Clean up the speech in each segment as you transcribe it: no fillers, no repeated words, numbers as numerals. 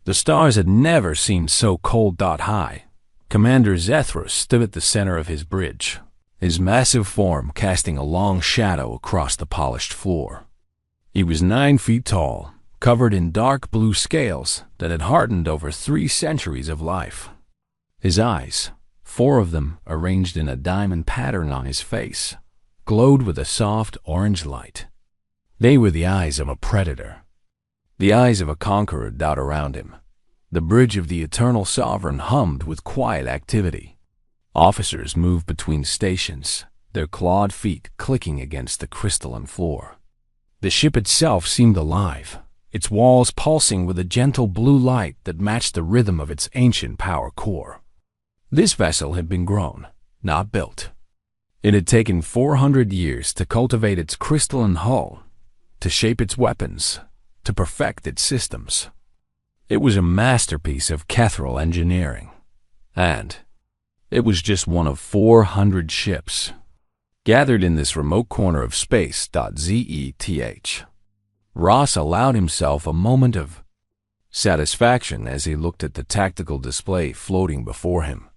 The stars had never seemed so cold. High. Commander Zethros stood at the center of his bridge, his massive form casting a long shadow across the polished floor. He was 9 feet tall, covered in dark blue scales that had hardened over 3 centuries of life. His eyes, 4 of them arranged in a diamond pattern on his face, glowed with a soft orange light. They were the eyes of a predator, the eyes of a conqueror. Around him, the bridge of the Eternal Sovereign hummed with quiet activity. Officers moved between stations, their clawed feet clicking against the crystalline floor. The ship itself seemed alive, its walls pulsing with a gentle blue light that matched the rhythm of its ancient power core. This vessel had been grown, not built. It had taken 400 years to cultivate its crystalline hull, to shape its weapons, to perfect its systems. It was a masterpiece of Kethral engineering, and it was just one of 400 ships gathered in this remote corner of space. Zeth. Ross allowed himself a moment of satisfaction as he looked at the tactical display floating before him.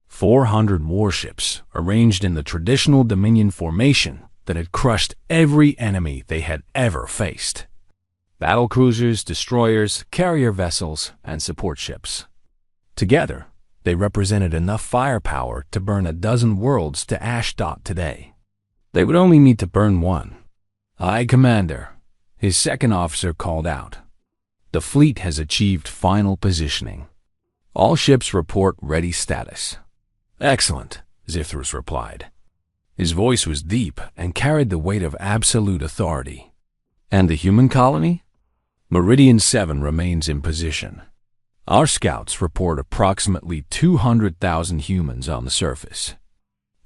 400 warships arranged in the traditional Dominion formation that had crushed every enemy they had ever faced. Battlecruisers, destroyers, carrier vessels, and support ships. Together, they represented enough firepower to burn a dozen worlds to ash. Today, they would only need to burn one. "Aye, Commander," his second officer called out. "The fleet has achieved final positioning. All ships report ready status." "Excellent," Zithros replied. His voice was deep and carried the weight of absolute authority. "And the human colony?" "Meridian 7 remains in position. Our scouts report approximately 200,000 humans on the surface.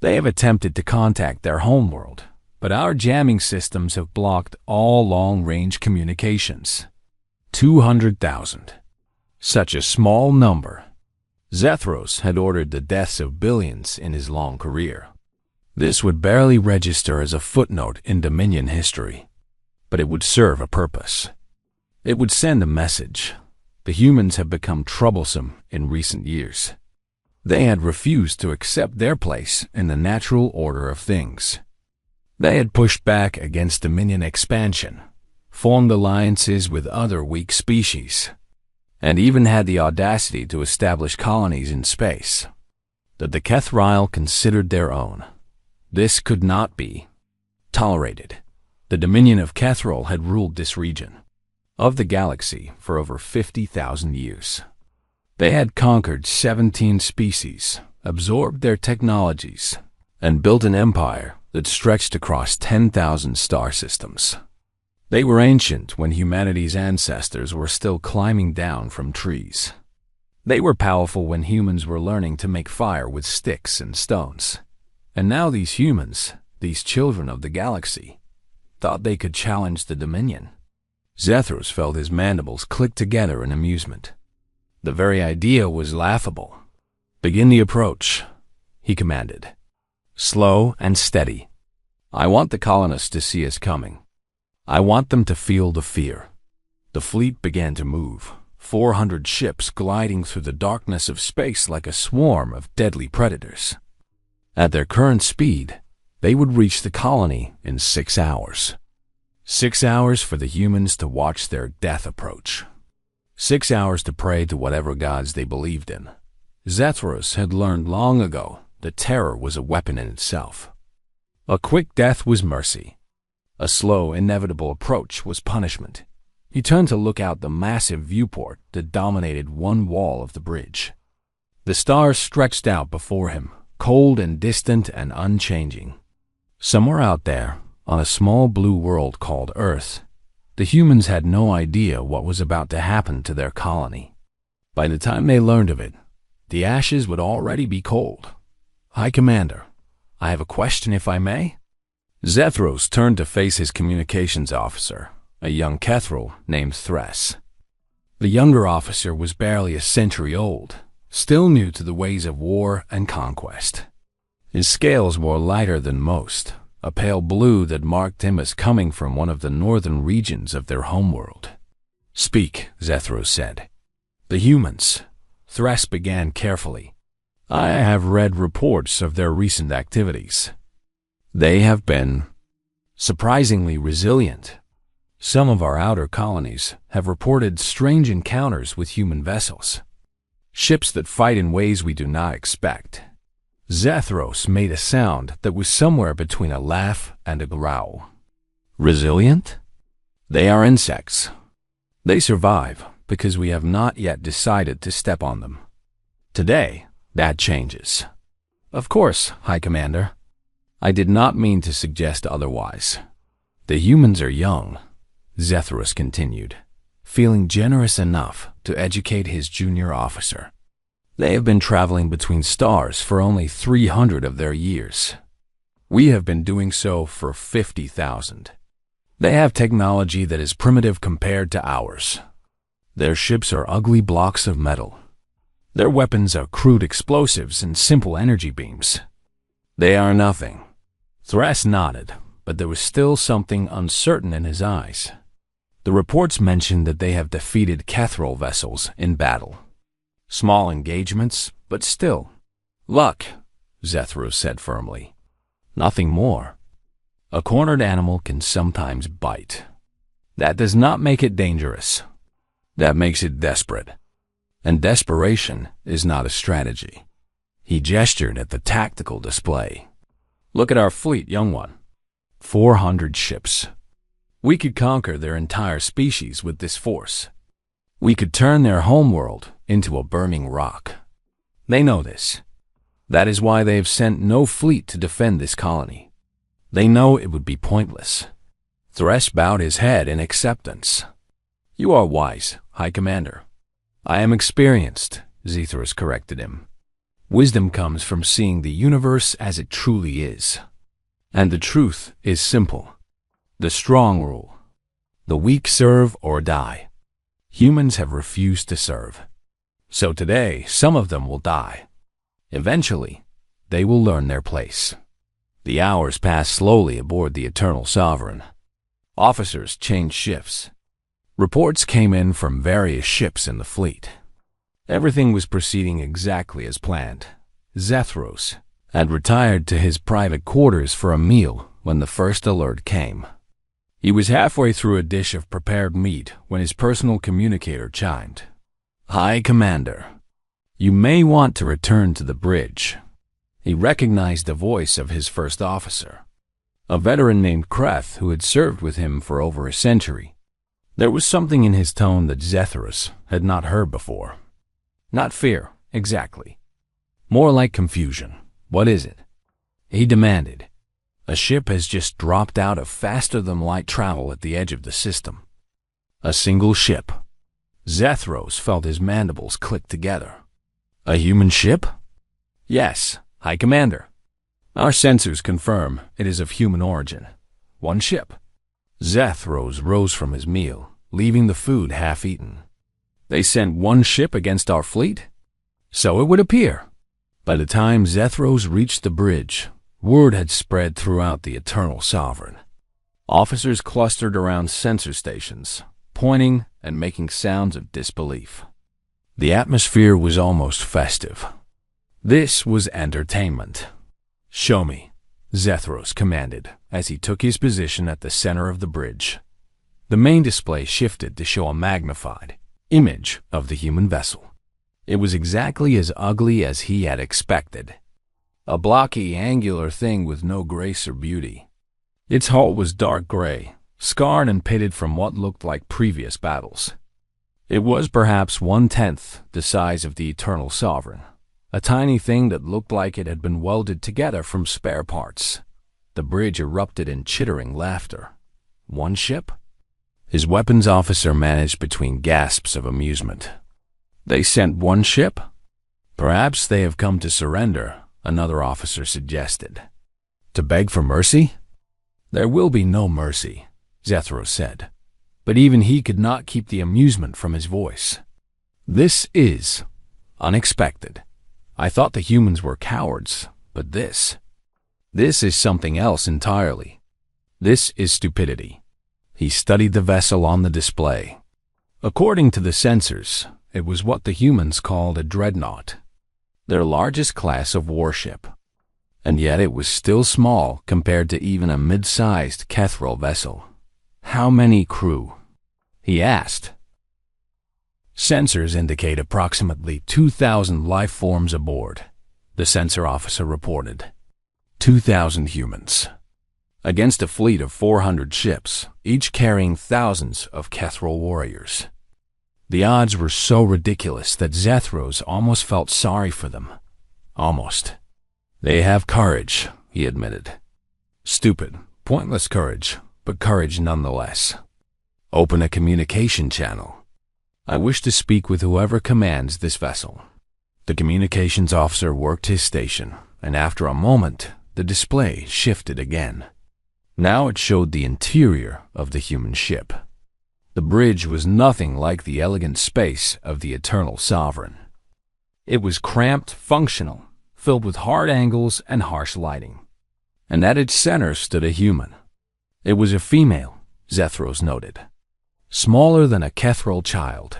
They have attempted to contact their homeworld, but our jamming systems have blocked all long-range communications." 200,000. Such a small number. Zethros had ordered the deaths of billions in his long career. This would barely register as a footnote in Dominion history, but it would serve a purpose. It would send a message. The humans have become troublesome in recent years. They had refused to accept their place in the natural order of things. They had pushed back against Dominion expansion, formed alliances with other weak species, and even had the audacity to establish colonies in space that the Kethrael considered their own. This could not be tolerated. The Dominion of Kethral had ruled this region of the galaxy for over 50,000 years. They had conquered 17 species, absorbed their technologies, and built an empire that stretched across 10,000 star systems. They were ancient when humanity's ancestors were still climbing down from trees. They were powerful when humans were learning to make fire with sticks and stones. And now these humans, these children of the galaxy, thought they could challenge the Dominion. Zethros felt his mandibles click together in amusement. The very idea was laughable. "Begin the approach," he commanded. "Slow and steady. I want the colonists to see us coming. I want them to feel the fear." The fleet began to move, 400 ships gliding through the darkness of space like a swarm of deadly predators. At their current speed, they would reach the colony in 6 hours. 6 hours for the humans to watch their death approach. 6 hours to pray to whatever gods they believed in. Zethros had learned long ago that terror was a weapon in itself. A quick death was mercy. A slow, inevitable approach was punishment. He turned to look out the massive viewport that dominated one wall of the bridge. The stars stretched out before him, cold and distant and unchanging. Somewhere out there, on a small blue world called Earth, the humans had no idea what was about to happen to their colony. By the time they learned of it, the ashes would already be cold. "High Commander, I have a question if I may?" Zethros turned to face his communications officer, a young Kethral named Thress. The younger officer was barely a century old, still new to the ways of war and conquest. His scales were lighter than most, a pale blue that marked him as coming from one of the northern regions of their homeworld. "Speak," Zethros said. The humans, Thress began carefully. I have read reports of their recent activities. They have been surprisingly resilient. Some of our outer colonies have reported strange encounters with human vessels. Ships that fight in ways we do not expect. Zethros made a sound that was somewhere between a laugh and a growl. Resilient? They are insects. They survive because we have not yet decided to step on them. Today, that changes. Of course, High Commander. I did not mean to suggest otherwise. The humans are young, Zethros continued, feeling generous enough to educate his junior officer. They have been traveling between stars for only 300 of their years. We have been doing so for 50,000. They have technology that is primitive compared to ours. Their ships are ugly blocks of metal. Their weapons are crude explosives and simple energy beams. They are nothing. Thress nodded, but there was still something uncertain in his eyes. The reports mentioned that they have defeated Kethril vessels in battle. Small engagements, but still. Luck, Zethros said firmly. Nothing more. A cornered animal can sometimes bite. That does not make it dangerous. That makes it desperate. And desperation is not a strategy. He gestured at the tactical display. Look at our fleet, young one. 400 ships. We could conquer their entire species with this force. We could turn their homeworld into a burning rock. They know this. That is why they have sent no fleet to defend this colony. They know it would be pointless. Thress bowed his head in acceptance. You are wise, High Commander. I am experienced, Zethros corrected him. Wisdom comes from seeing the universe as it truly is. And the truth is simple. The strong rule. The weak serve or die. Humans have refused to serve. So today, some of them will die. Eventually, they will learn their place. The hours passed slowly aboard the Eternal Sovereign. Officers changed shifts. Reports came in from various ships in the fleet. Everything was proceeding exactly as planned. Zethros had retired to his private quarters for a meal when the first alert came. He was halfway through a dish of prepared meat when his personal communicator chimed. High Commander, you may want to return to the bridge. He recognized the voice of his first officer, a veteran named Kreth who had served with him for over a century. There was something in his tone that Zethros had not heard before. Not fear, exactly. More like confusion. What is it? He demanded. A ship has just dropped out of faster-than-light travel at the edge of the system. A single ship. Zethros felt his mandibles click together. A human ship? Yes, High Commander. Our sensors confirm it is of human origin. One ship. Zethros rose from his meal, leaving the food half-eaten. They sent one ship against our fleet? So it would appear. By the time Zethros reached the bridge, word had spread throughout the Eternal Sovereign. Officers clustered around sensor stations, pointing and making sounds of disbelief. The atmosphere was almost festive. This was entertainment. Show me, Zethros commanded as he took his position at the center of the bridge. The main display shifted to show a magnified image of the human vessel. It was exactly as ugly as he had expected. A blocky, angular thing with no grace or beauty. Its hull was dark gray, scarred and pitted from what looked like previous battles. It was perhaps 1/10 the size of the Eternal Sovereign, a tiny thing that looked like it had been welded together from spare parts. The bridge erupted in chittering laughter. One ship? His weapons officer managed between gasps of amusement. They sent one ship? Perhaps they have come to surrender, another officer suggested. To beg for mercy? There will be no mercy, Zethros said, but even he could not keep the amusement from his voice. This is unexpected. I thought the humans were cowards, but this is something else entirely. This is stupidity. He studied the vessel on the display. According to the sensors, It was what the humans called a dreadnought, their largest class of warship. And yet it was still small compared to even a mid-sized Kethril vessel. How many crew? He asked. Sensors indicate approximately 2,000 life forms aboard, the sensor officer reported. 2,000 humans. Against a fleet of 400 ships, each carrying thousands of Kethril warriors. The odds were so ridiculous that Zethros almost felt sorry for them. Almost. They have courage, he admitted. Stupid, pointless courage, but courage nonetheless. Open a communication channel. I wish to speak with whoever commands this vessel. The communications officer worked his station, and after a moment, the display shifted again. Now it showed the interior of the human ship. The bridge was nothing like the elegant space of the Eternal Sovereign. It was cramped, functional, filled with hard angles and harsh lighting. And at its center stood a human. It was a female, Zethros noted. Smaller than a Kethril child.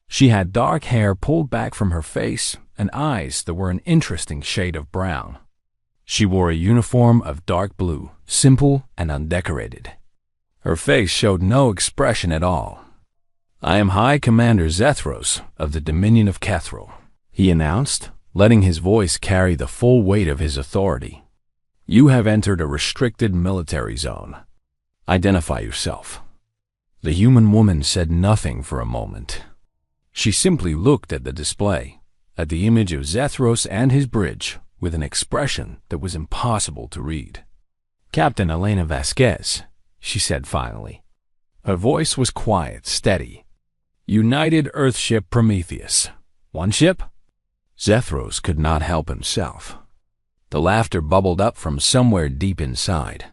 She had dark hair pulled back from her face and eyes that were an interesting shade of brown. She wore a uniform of dark blue, simple and undecorated. Her face showed no expression at all. I am High Commander Zethros of the Dominion of Kethril, he announced, letting his voice carry the full weight of his authority. You have entered a restricted military zone. Identify yourself. The human woman said nothing for a moment. She simply looked at the display, at the image of Zethros and his bridge, with an expression that was impossible to read. Captain Elena Vasquez, she said finally. Her voice was quiet, steady. United Earthship Prometheus. One ship? Zethros could not help himself. The laughter bubbled up from somewhere deep inside.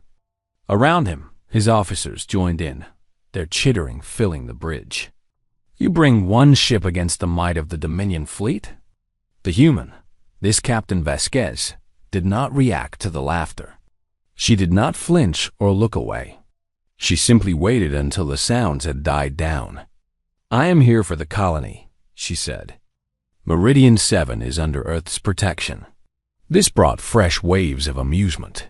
Around him, his officers joined in, their chittering filling the bridge. You bring one ship against the might of the Dominion fleet? The human, this Captain Vasquez, did not react to the laughter. She did not flinch or look away. She simply waited until the sounds had died down. I am here for the colony, she said. Meridian 7 is under Earth's protection. This brought fresh waves of amusement.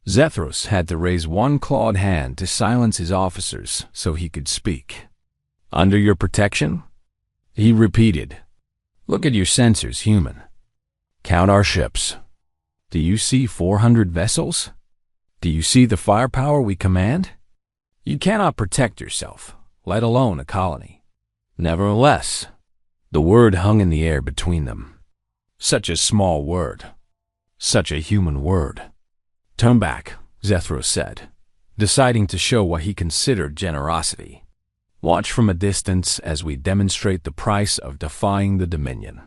Zethros had to raise one clawed hand to silence his officers so he could speak. Under your protection? He repeated. Look at your sensors, human. Count our ships. Do you see 400 vessels? Do you see the firepower we command? You cannot protect yourself, let alone a colony. Nevertheless, the word hung in the air between them. Such a small word. Such a human word. Turn back, Zethros said, deciding to show what he considered generosity. Watch from a distance as we demonstrate the price of defying the Dominion.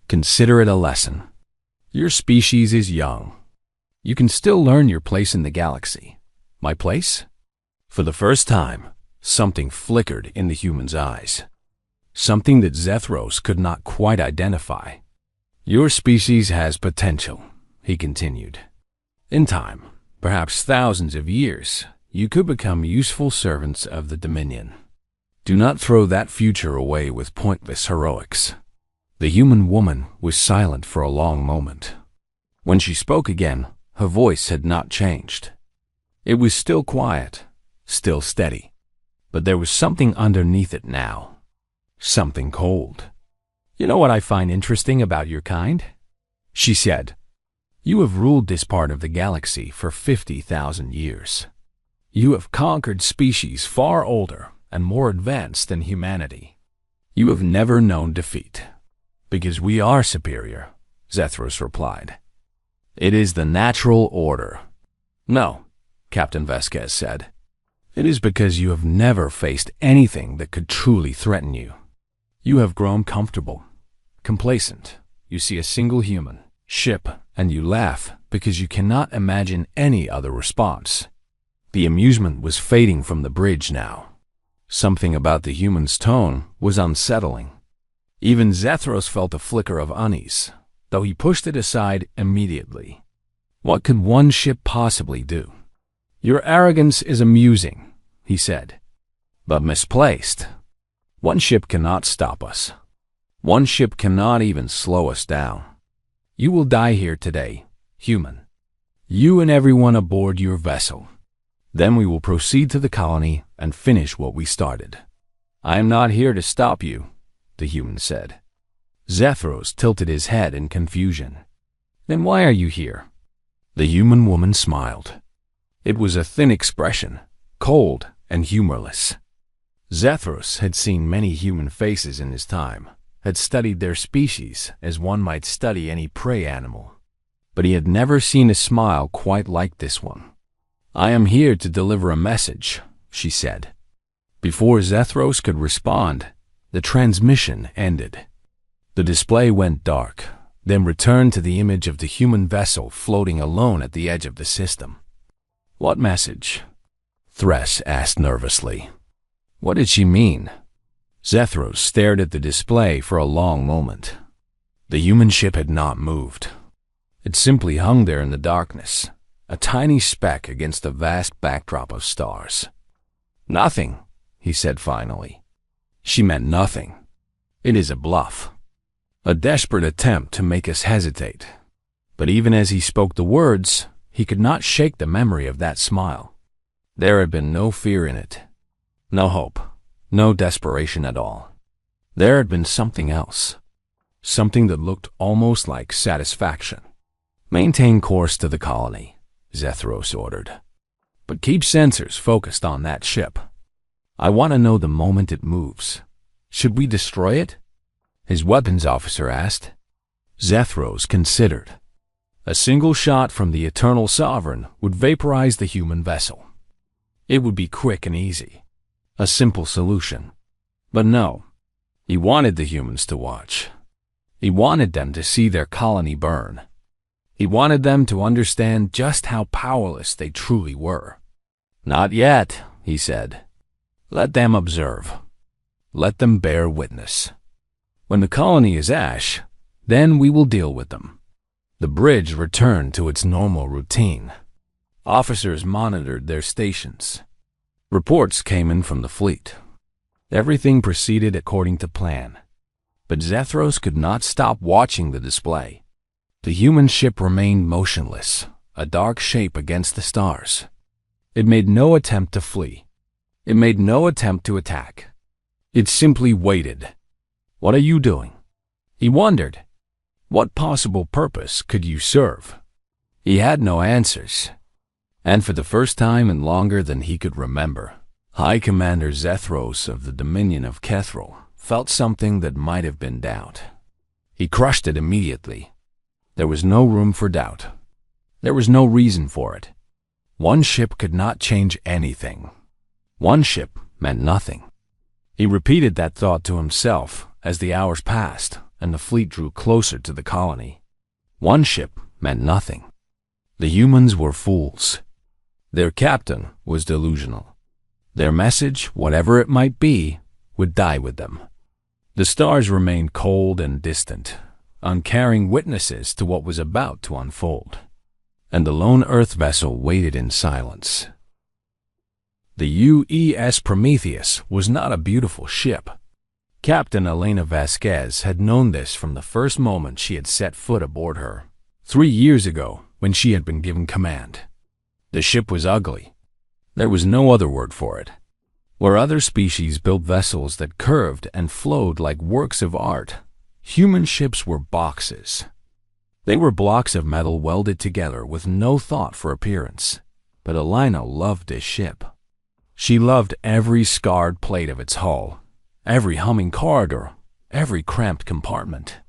Consider it a lesson. Your species is young. You can still learn your place in the galaxy. My place? For the first time, something flickered in the human's eyes. Something that Zethros could not quite identify. Your species has potential, he continued. In time, perhaps thousands of years, you could become useful servants of the Dominion. Do not throw that future away with pointless heroics. The human woman was silent for a long moment. When she spoke again, her voice had not changed. It was still quiet, still steady, but there was something underneath it now. Something cold. You know what I find interesting about your kind? She said. You have ruled this part of the galaxy for 50,000 years. You have conquered species far older and more advanced than humanity. You have never known defeat. Because we are superior, Zethros replied. It is the natural order. No, Captain Vasquez said. It is because you have never faced anything that could truly threaten you. You have grown comfortable, complacent. You see a single human, ship, and you laugh because you cannot imagine any other response. The amusement was fading from the bridge now. Something about the human's tone was unsettling. Even Zethros felt a flicker of unease, though he pushed it aside immediately. What could one ship possibly do? Your arrogance is amusing, he said, but misplaced. One ship cannot stop us. One ship cannot even slow us down. You will die here today, human. You and everyone aboard your vessel. Then we will proceed to the colony and finish what we started. I am not here to stop you, the human said. Zethros tilted his head in confusion. Then why are you here? The human woman smiled. It was a thin expression, cold and humorless. Zethros had seen many human faces in his time, had studied their species as one might study any prey animal. But he had never seen a smile quite like this one. I am here to deliver a message, she said. Before Zethros could respond, the transmission ended. The display went dark, then returned to the image of the human vessel floating alone at the edge of the system. What message? Thress asked nervously. What did she mean? Zethros stared at the display for a long moment. The human ship had not moved. It simply hung there in the darkness, a tiny speck against a vast backdrop of stars. Nothing, he said finally. She meant nothing. It is a bluff. A desperate attempt to make us hesitate. But even as he spoke the words, he could not shake the memory of that smile. There had been no fear in it. No hope. No desperation at all. There had been something else. Something that looked almost like satisfaction. Maintain course to the colony, Zethros ordered. But keep sensors focused on that ship. I want to know the moment it moves. Should we destroy it? His weapons officer asked. Zethros considered. A single shot from the Eternal Sovereign would vaporize the human vessel. It would be quick and easy. A simple solution. But no, he wanted the humans to watch. He wanted them to see their colony burn. He wanted them to understand just how powerless they truly were. Not yet, he said. Let them observe. Let them bear witness. When the colony is ash, then we will deal with them. The bridge returned to its normal routine. Officers monitored their stations. Reports came in from the fleet. Everything proceeded according to plan. But Zethros could not stop watching the display. The human ship remained motionless, a dark shape against the stars. It made no attempt to flee. It made no attempt to attack. It simply waited. What are you doing? He wondered. What possible purpose could you serve? He had no answers. And for the first time in longer than he could remember, High Commander Zethros of the Dominion of Kethril felt something that might have been doubt. He crushed it immediately. There was no room for doubt. There was no reason for it. One ship could not change anything. One ship meant nothing. He repeated that thought to himself as the hours passed and the fleet drew closer to the colony. One ship meant nothing. The humans were fools. Their captain was delusional. Their message, whatever it might be, would die with them. The stars remained cold and distant, uncaring witnesses to what was about to unfold. And the lone Earth vessel waited in silence. The UES Prometheus was not a beautiful ship. Captain Elena Vasquez had known this from the first moment she had set foot aboard her, 3 years ago when she had been given command. The ship was ugly. There was no other word for it. Where other species built vessels that curved and flowed like works of art, human ships were boxes. They were blocks of metal welded together with no thought for appearance. But Elena loved this ship. She loved every scarred plate of its hull, every humming corridor, every cramped compartment.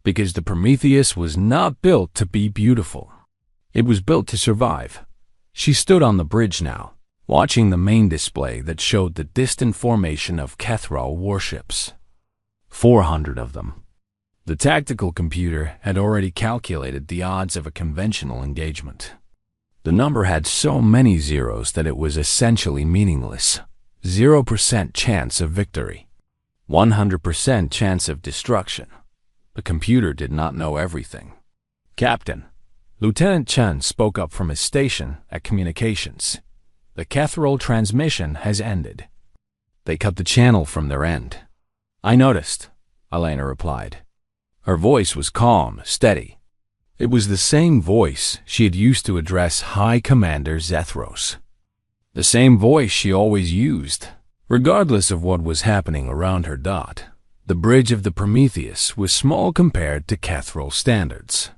Because the Prometheus was not built to be beautiful. It was built to survive. She stood on the bridge now, watching the main display that showed the distant formation of Kethril warships. 400 of them. The tactical computer had already calculated the odds of a conventional engagement. The number had so many zeros that it was essentially meaningless. 0% chance of victory. 100% chance of destruction. The computer did not know everything. Captain, Lieutenant Chen spoke up from his station at communications. The Kethril transmission has ended. They cut the channel from their end. I noticed. Elena replied. Her voice was calm, steady. It was the same voice she had used to address High Commander Zethros. The same voice she always used, regardless of what was happening around her. The bridge of the Prometheus was small compared to Cathrol standards.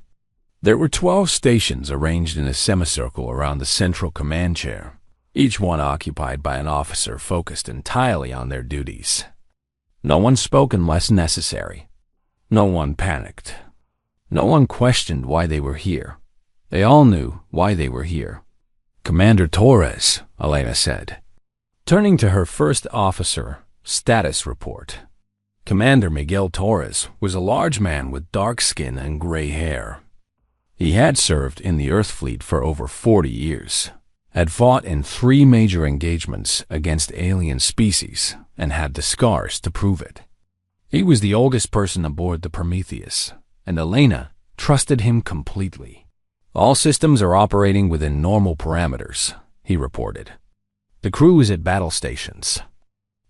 There were 12 stations arranged in a semicircle around the central command chair, each one occupied by an officer focused entirely on their duties. No one spoke unless necessary. No one panicked. No one questioned why they were here. They all knew why they were here. Commander Torres, Elena said, turning to her first officer status report. Commander Miguel Torres was a large man with dark skin and gray hair. He had served in the Earth Fleet for over 40 years, had fought in 3 major engagements against alien species, and had the scars to prove it. He was the oldest person aboard the Prometheus, and Elena trusted him completely. All systems are operating within normal parameters, he reported. The crew is at battle stations.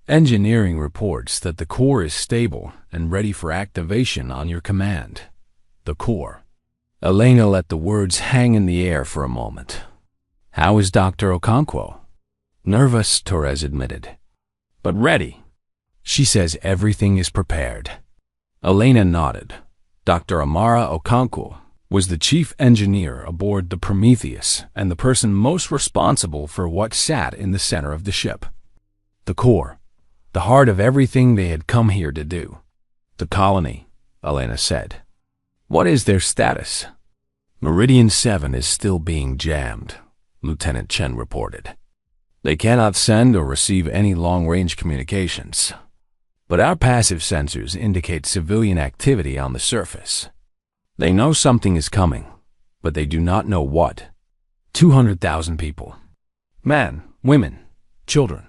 Engineering reports that the core is stable and ready for activation on your command. The core. Elena let the words hang in the air for a moment. How is Dr. Okonkwo? Nervous, Torres admitted. But ready. She says everything is prepared. Elena nodded. Dr. Amara Okonkwo was the chief engineer aboard the Prometheus and the person most responsible for what sat in the center of the ship. The core. The heart of everything they had come here to do. The colony, Elena said. What is their status? Meridian 7 is still being jammed, Lieutenant Chen reported. They cannot send or receive any long-range communications. But our passive sensors indicate civilian activity on the surface. They know something is coming, but they do not know what. 200,000 people. Men, women, children.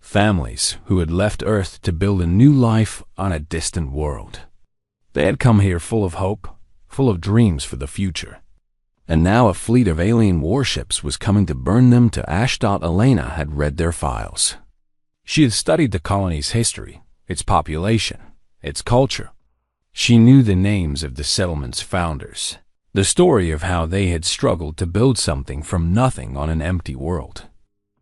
Families who had left Earth to build a new life on a distant world. They had come here full of hope, full of dreams for the future. And now a fleet of alien warships was coming to burn them to ash. Elena had read their files. She had studied the colony's history, its population, its culture. She knew the names of the settlement's founders, the story of how they had struggled to build something from nothing on an empty world.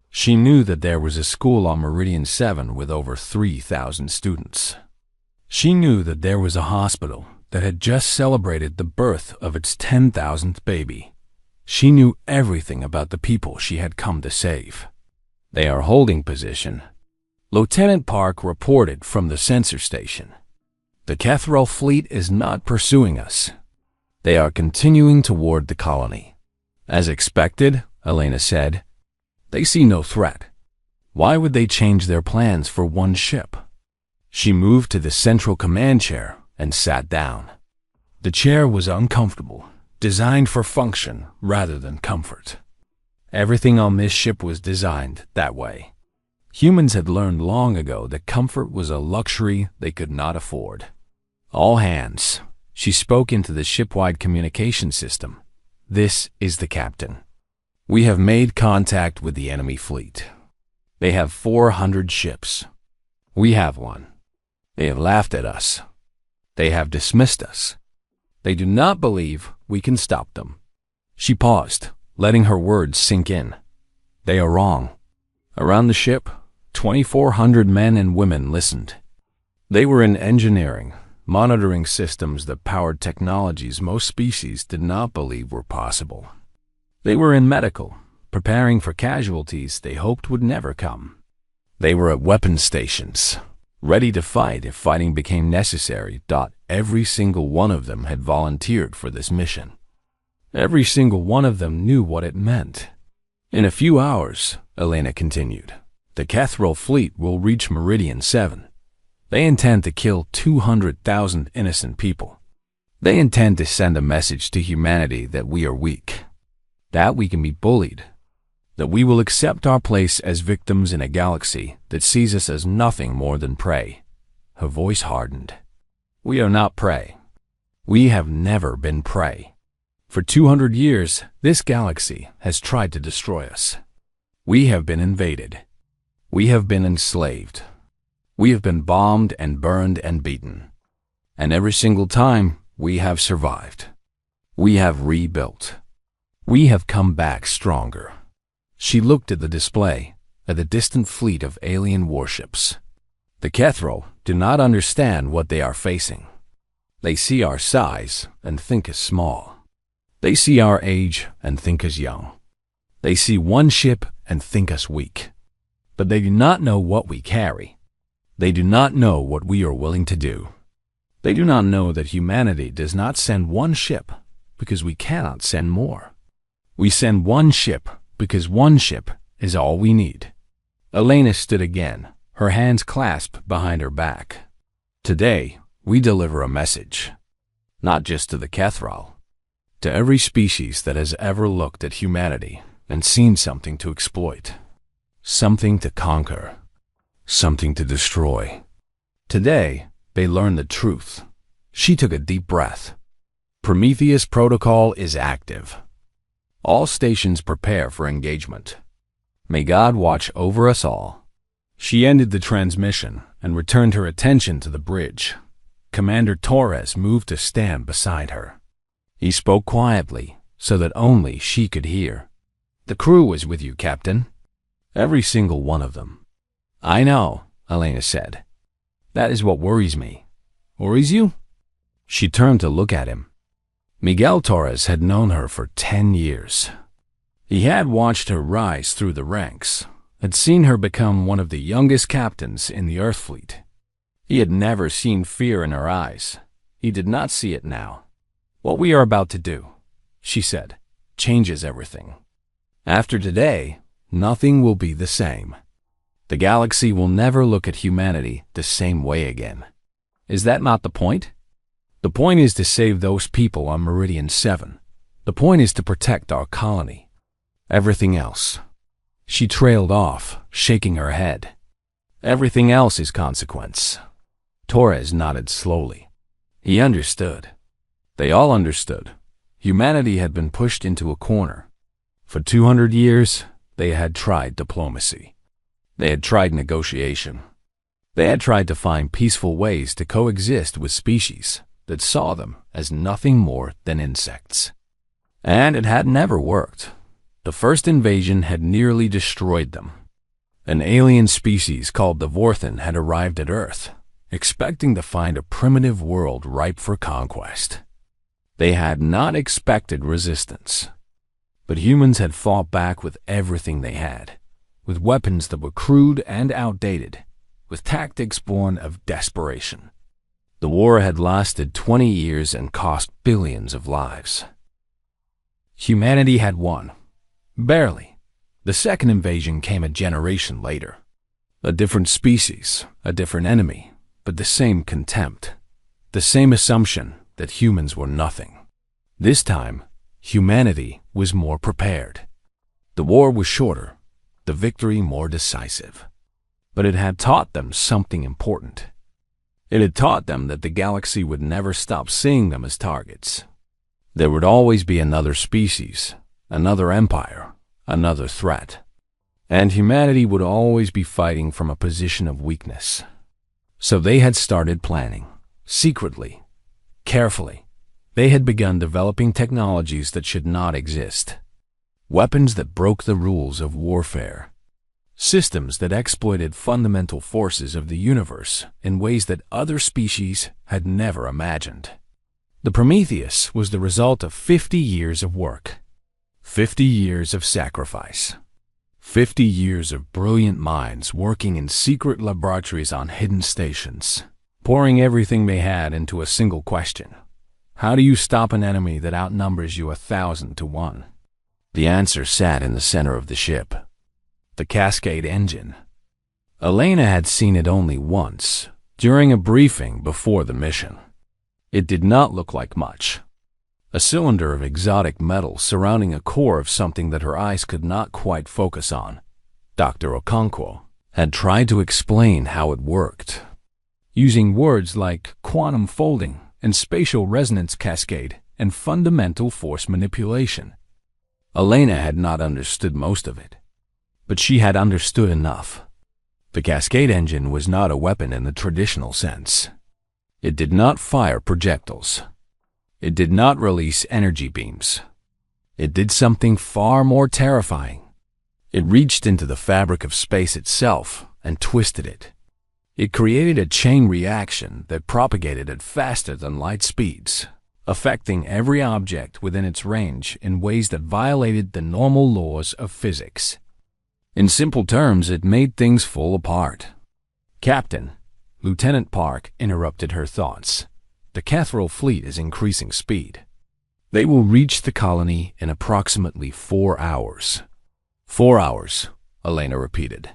She knew that there was a school on Meridian 7 with over 3,000 students. She knew that there was a hospital that had just celebrated the birth of its 10,000th baby. She knew everything about the people she had come to save. They are holding position. Lieutenant Park reported from the sensor station. The Cathrol fleet is not pursuing us. They are continuing toward the colony. As expected, Elena said. They see no threat. Why would they change their plans for one ship? She moved to the central command chair and sat down. The chair was uncomfortable, designed for function rather than comfort. Everything on this ship was designed that way. Humans had learned long ago that comfort was a luxury they could not afford. All hands. She spoke into the ship-wide communication system. This is the captain. We have made contact with the enemy fleet. They have 400 ships. We have one. They have laughed at us. They have dismissed us. They do not believe we can stop them. She paused, letting her words sink in. They are wrong. Around the ship, 2,400 men and women listened. They were in engineering, monitoring systems that powered technologies most species did not believe were possible. They were in medical, preparing for casualties they hoped would never come. They were at weapon stations, ready to fight if fighting became necessary. Every single one of them had volunteered for this mission. Every single one of them knew what it meant. In a few hours, Elena continued, the Cathrol fleet will reach Meridian 7. They intend to kill 200,000 innocent people. They intend to send a message to humanity that we are weak, that we can be bullied, that we will accept our place as victims in a galaxy that sees us as nothing more than prey. Her voice hardened. We are not prey. We have never been prey. For 200 years, this galaxy has tried to destroy us. We have been invaded. We have been enslaved. We have been bombed and burned and beaten. And every single time, we have survived. We have rebuilt. We have come back stronger. She looked at the display, at the distant fleet of alien warships. The Kethro do not understand what they are facing. They see our size and think us small. They see our age and think us young. They see one ship and think us weak. But they do not know what we carry. They do not know what we are willing to do. They do not know that humanity does not send one ship because we cannot send more. We send one ship because one ship is all we need. Elena stood again, her hands clasped behind her back. Today, we deliver a message, not just to the Kethral, to every species that has ever looked at humanity and seen something to exploit, something to conquer, something to destroy. Today, they learn the truth. She took a deep breath. Prometheus protocol is active. All stations prepare for engagement. May God watch over us all. She ended the transmission and returned her attention to the bridge. Commander Torres moved to stand beside her. He spoke quietly so that only she could hear. The crew is with you, Captain. Every single one of them. I know, Elena said. That is what worries me. Worries you? She turned to look at him. Miguel Torres had known her for 10 years. He had watched her rise through the ranks, had seen her become one of the youngest captains in the Earth Fleet. He had never seen fear in her eyes. He did not see it now. What we are about to do, she said, changes everything. After today, nothing will be the same. The galaxy will never look at humanity the same way again. Is that not the point? The point is to save those people on Meridian 7. The point is to protect our colony. Everything else. She trailed off, shaking her head. Everything else is consequence. Torres nodded slowly. He understood. They all understood. Humanity had been pushed into a corner. For 200 years, they had tried diplomacy. They had tried negotiation. They had tried to find peaceful ways to coexist with species that saw them as nothing more than insects. And it had never worked. The first invasion had nearly destroyed them. An alien species called the Vorthan had arrived at Earth, expecting to find a primitive world ripe for conquest. They had not expected resistance. But humans had fought back with everything they had, with weapons that were crude and outdated, with tactics born of desperation. The war had lasted 20 years and cost billions of lives. Humanity had won. Barely. The second invasion came a generation later. A different species, a different enemy, but the same contempt. The same assumption that humans were nothing. This time, humanity was more prepared. The war was shorter, the victory more decisive. But it had taught them something important. It had taught them that the galaxy would never stop seeing them as targets. There would always be another species, another empire, another threat. And humanity would always be fighting from a position of weakness. So they had started planning, secretly, carefully. They had begun developing technologies that should not exist. Weapons that broke the rules of warfare. Systems that exploited fundamental forces of the universe in ways that other species had never imagined. The Prometheus was the result of 50 years of work, 50 years of sacrifice, 50 years of brilliant minds working in secret laboratories on hidden stations, pouring everything they had into a single question. How do you stop an enemy that outnumbers you 1,000 to 1? The answer sat in the center of the ship. The Cascade engine. Elena had seen it only once, during a briefing before the mission. It did not look like much. A cylinder of exotic metal surrounding a core of something that her eyes could not quite focus on. Dr. Okonkwo had tried to explain how it worked, using words like quantum folding and spatial resonance cascade and fundamental force manipulation. Elena had not understood most of it. But she had understood enough. The Cascade engine was not a weapon in the traditional sense. It did not fire projectiles. It did not release energy beams. It did something far more terrifying. It reached into the fabric of space itself and twisted it. It created a chain reaction that propagated at faster than light speeds, affecting every object within its range in ways that violated the normal laws of physics. In simple terms, it made things fall apart. "Captain," Lieutenant Park interrupted her thoughts, "the Cathedral fleet is increasing speed. They will reach the colony in approximately 4 hours. 4 hours, Elena repeated.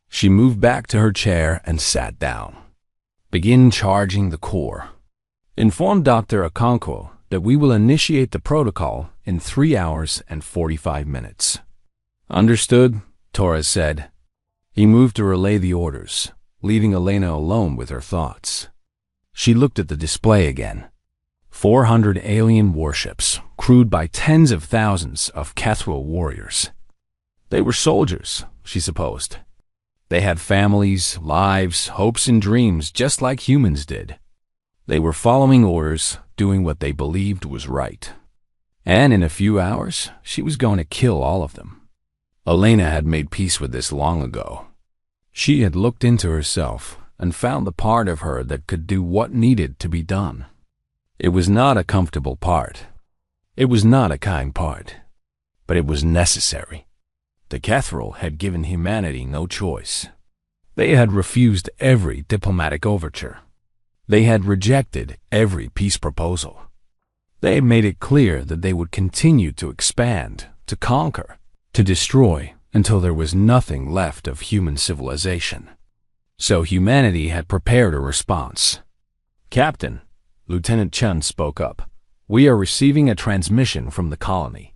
She moved back to her chair and sat down. Begin charging the core. Inform Dr. Okonkwo that we will initiate the protocol in 3 hours and 45 minutes. Understood, Torres said. He moved to relay the orders, leaving Elena alone with her thoughts. She looked at the display again. 400 alien warships, crewed by tens of thousands of Cathedral warriors. They were soldiers, she supposed. They had families, lives, hopes, and dreams just like humans did. They were following orders, doing what they believed was right. And in a few hours, she was going to kill all of them. Elena had made peace with this long ago. She had looked into herself and found the part of her that could do what needed to be done. It was not a comfortable part. It was not a kind part. But it was necessary. The Cathedral had given humanity no choice. They had refused every diplomatic overture. They had rejected every peace proposal. They had made it clear that they would continue to expand, to conquer, to destroy until there was nothing left of human civilization. So humanity had prepared a response. Captain, Lieutenant Chun spoke up. We are receiving a transmission from the colony.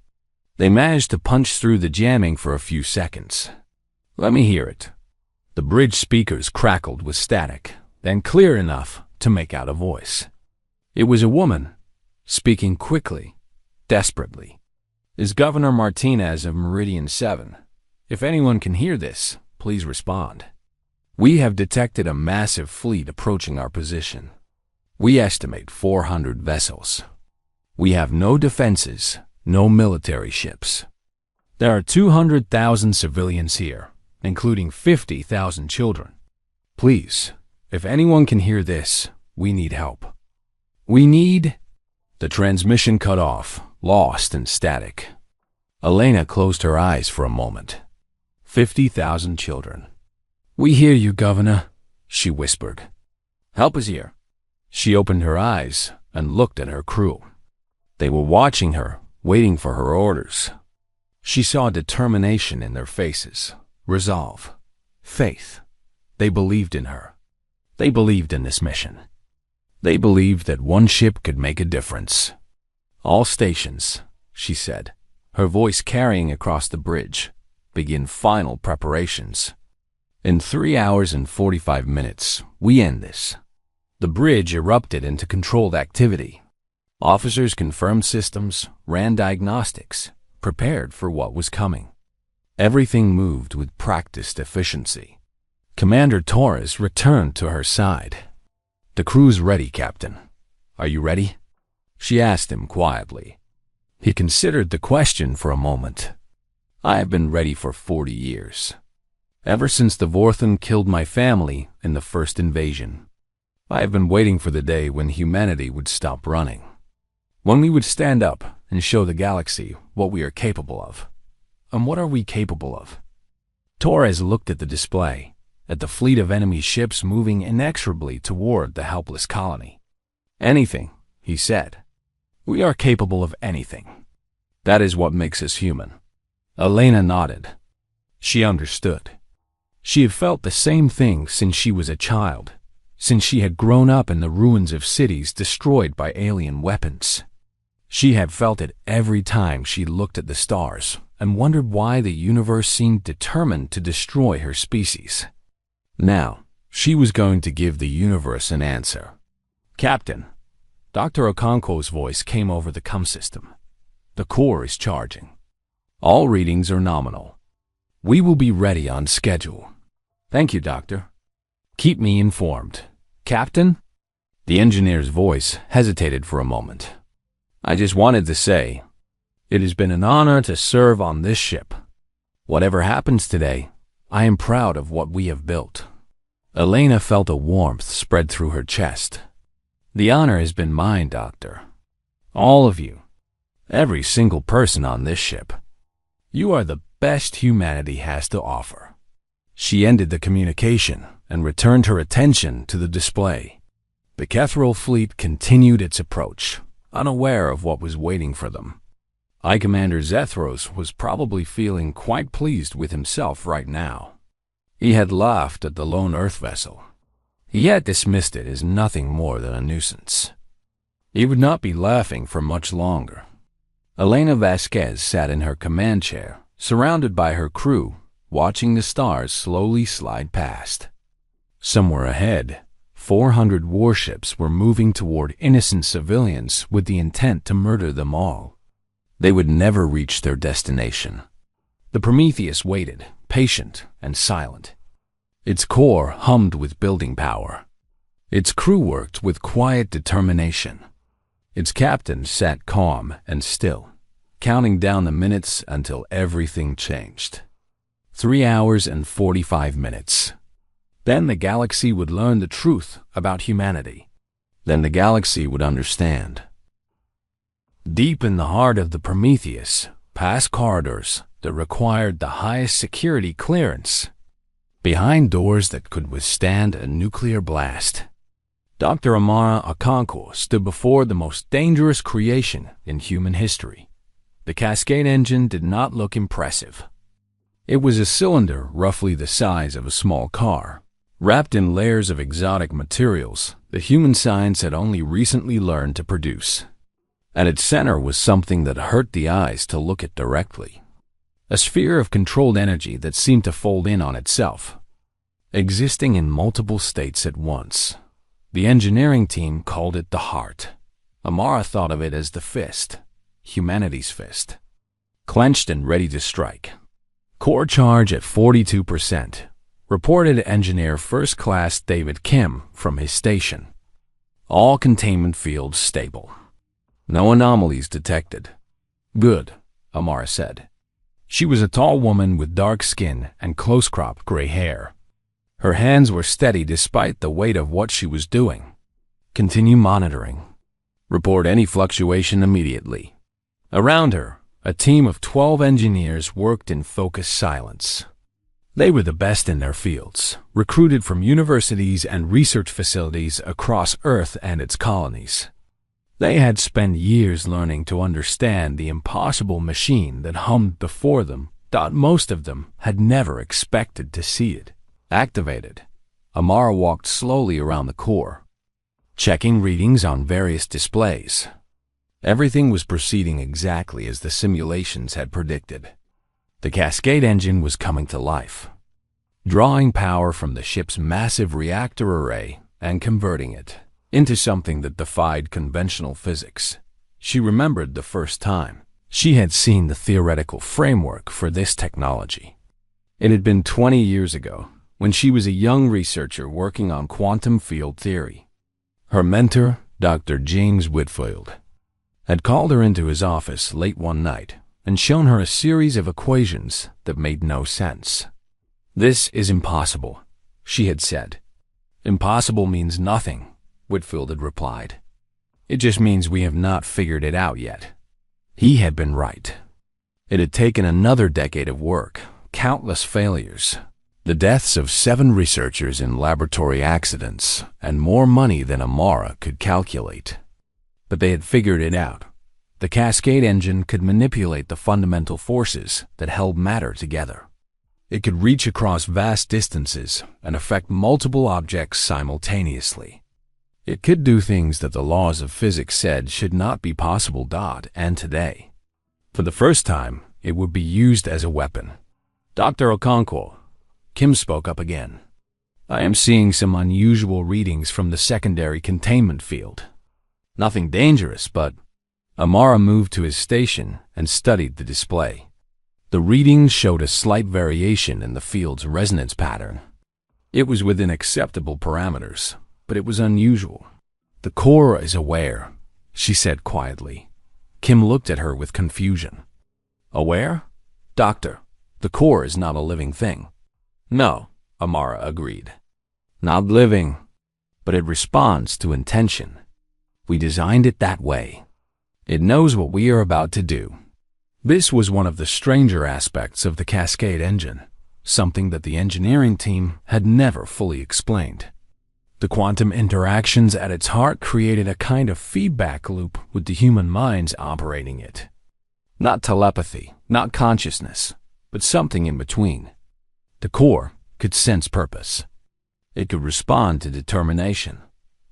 They managed to punch through the jamming for a few seconds. Let me hear it. The bridge speakers crackled with static, then clear enough to make out a voice. It was a woman, speaking quickly, desperately. Is Governor Martinez of Meridian 7. If anyone can hear this, please respond. We have detected a massive fleet approaching our position. We estimate 400 vessels. We have no defenses, no military ships. There are 200,000 civilians here, including 50,000 children. Please, if anyone can hear this, we need help. We need... The transmission cut off, lost in static. Elena closed her eyes for a moment. 50,000 children. We hear you, Governor, she whispered. Help is here. She opened her eyes and looked at her crew. They were watching her, waiting for her orders. She saw determination in their faces, resolve, faith. They believed in her. They believed in this mission. They believed that one ship could make a difference. All stations, she said, her voice carrying across the bridge, begin final preparations. In 3 hours and 45 minutes, we end this. The bridge erupted into controlled activity. Officers confirmed systems, ran diagnostics, prepared for what was coming. Everything moved with practiced efficiency. Commander Torres returned to her side. The crew's ready, Captain. Are you ready? She asked him quietly. He considered the question for a moment. I have been ready for 40 years. Ever since the Vorthan killed my family in the first invasion. I have been waiting for the day when humanity would stop running. When we would stand up and show the galaxy what we are capable of. And what are we capable of? Torres looked at the display, at the fleet of enemy ships moving inexorably toward the helpless colony. Anything, he said. We are capable of anything. That is what makes us human. Elena nodded. She understood. She had felt the same thing since she was a child, since she had grown up in the ruins of cities destroyed by alien weapons. She had felt it every time she looked at the stars and wondered why the universe seemed determined to destroy her species. Now, she was going to give the universe an answer. Captain, Dr. Okonkwo's voice came over the comm system. The core is charging. All readings are nominal. We will be ready on schedule. Thank you, Doctor. Keep me informed. Captain? The engineer's voice hesitated for a moment. "I just wanted to say, it has been an honor to serve on this ship. Whatever happens today, I am proud of what we have built." Elena felt a warmth spread through her chest. "The honor has been mine, Doctor. All of you. Every single person on this ship. You are the best humanity has to offer." She ended the communication and returned her attention to the display. The Kethril fleet continued its approach, unaware of what was waiting for them. High Commander Zethros was probably feeling quite pleased with himself right now. He had laughed at the lone Earth vessel. He had dismissed it as nothing more than a nuisance. He would not be laughing for much longer. Elena Vasquez sat in her command chair, surrounded by her crew, watching the stars slowly slide past. Somewhere ahead, 400 warships were moving toward innocent civilians with the intent to murder them all. They would never reach their destination. The Prometheus waited, patient and silent. Its core hummed with building power. Its crew worked with quiet determination. Its captain sat calm and still, counting down the minutes until everything changed. 3 hours and 45 minutes. Then the galaxy would learn the truth about humanity. Then the galaxy would understand. Deep in the heart of the Prometheus, past corridors that required the highest security clearance, behind doors that could withstand a nuclear blast, Dr. Amara Okonkwo stood before the most dangerous creation in human history. The Cascade engine did not look impressive. It was a cylinder roughly the size of a small car, wrapped in layers of exotic materials that human science had only recently learned to produce. At its center was something that hurt the eyes to look at directly. A sphere of controlled energy that seemed to fold in on itself, existing in multiple states at once. The engineering team called it the heart. Amara thought of it as the fist, humanity's fist, clenched and ready to strike. Core charge at 42%, reported Engineer First Class David Kim from his station. All containment fields stable. No anomalies detected. "Good," Amara said. She was a tall woman with dark skin and close-cropped gray hair. Her hands were steady despite the weight of what she was doing. "Continue monitoring. Report any fluctuation immediately." Around her, a team of 12 engineers worked in focused silence. They were the best in their fields, recruited from universities and research facilities across Earth and its colonies. They had spent years learning to understand the impossible machine that hummed before them, but most of them had never expected to see it. Activated, Amara walked slowly around the core, checking readings on various displays. Everything was proceeding exactly as the simulations had predicted. The Cascade engine was coming to life, drawing power from the ship's massive reactor array and converting it into something that defied conventional physics. She remembered the first time she had seen the theoretical framework for this technology. It had been 20 years ago, when she was a young researcher working on quantum field theory. Her mentor, Dr. James Whitfield, had called her into his office late one night and shown her a series of equations that made no sense. "This is impossible," she had said. "Impossible means nothing," Whitfield had replied. "It just means we have not figured it out yet." He had been right. It had taken another decade of work, countless failures, the deaths of 7 researchers in laboratory accidents, and more money than Amara could calculate. But they had figured it out. The Cascade engine could manipulate the fundamental forces that held matter together. It could reach across vast distances and affect multiple objects simultaneously. It could do things that the laws of physics said should not be possible. And today, for the first time, it would be used as a weapon. "Dr. Okonkwo," Kim spoke up again. "I am seeing some unusual readings from the secondary containment field. Nothing dangerous, but..." Amara moved to his station and studied the display. The readings showed a slight variation in the field's resonance pattern. It was within acceptable parameters, but it was unusual. The core is aware, she said quietly. Kim looked at her with confusion. Aware? Doctor, the core is not a living thing. No, Amara agreed. Not living, but it responds to intention. We designed it that way. It knows what we are about to do. This was one of the stranger aspects of the Cascade engine, something that the engineering team had never fully explained. The quantum interactions at its heart created a kind of feedback loop with the human minds operating it. Not telepathy, not consciousness, but something in between. The core could sense purpose. It could respond to determination.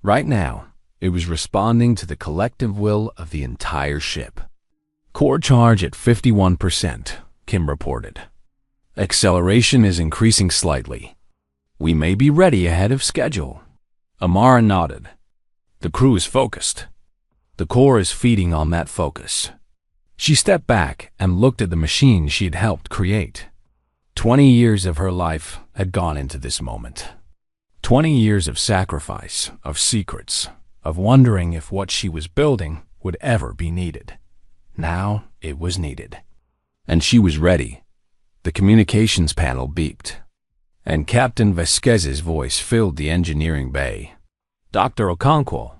Right now, it was responding to the collective will of the entire ship. Core charge at 51%, Kim reported. Acceleration is increasing slightly. We may be ready ahead of schedule. Amara nodded. The crew is focused. The core is feeding on that focus. She stepped back and looked at the machine she had helped create. 20 years of her life had gone into this moment. 20 years of sacrifice, of secrets, of wondering if what she was building would ever be needed. Now it was needed. And she was ready. The communications panel beeped, and Captain Vasquez's voice filled the engineering bay. Dr. Okonkwo,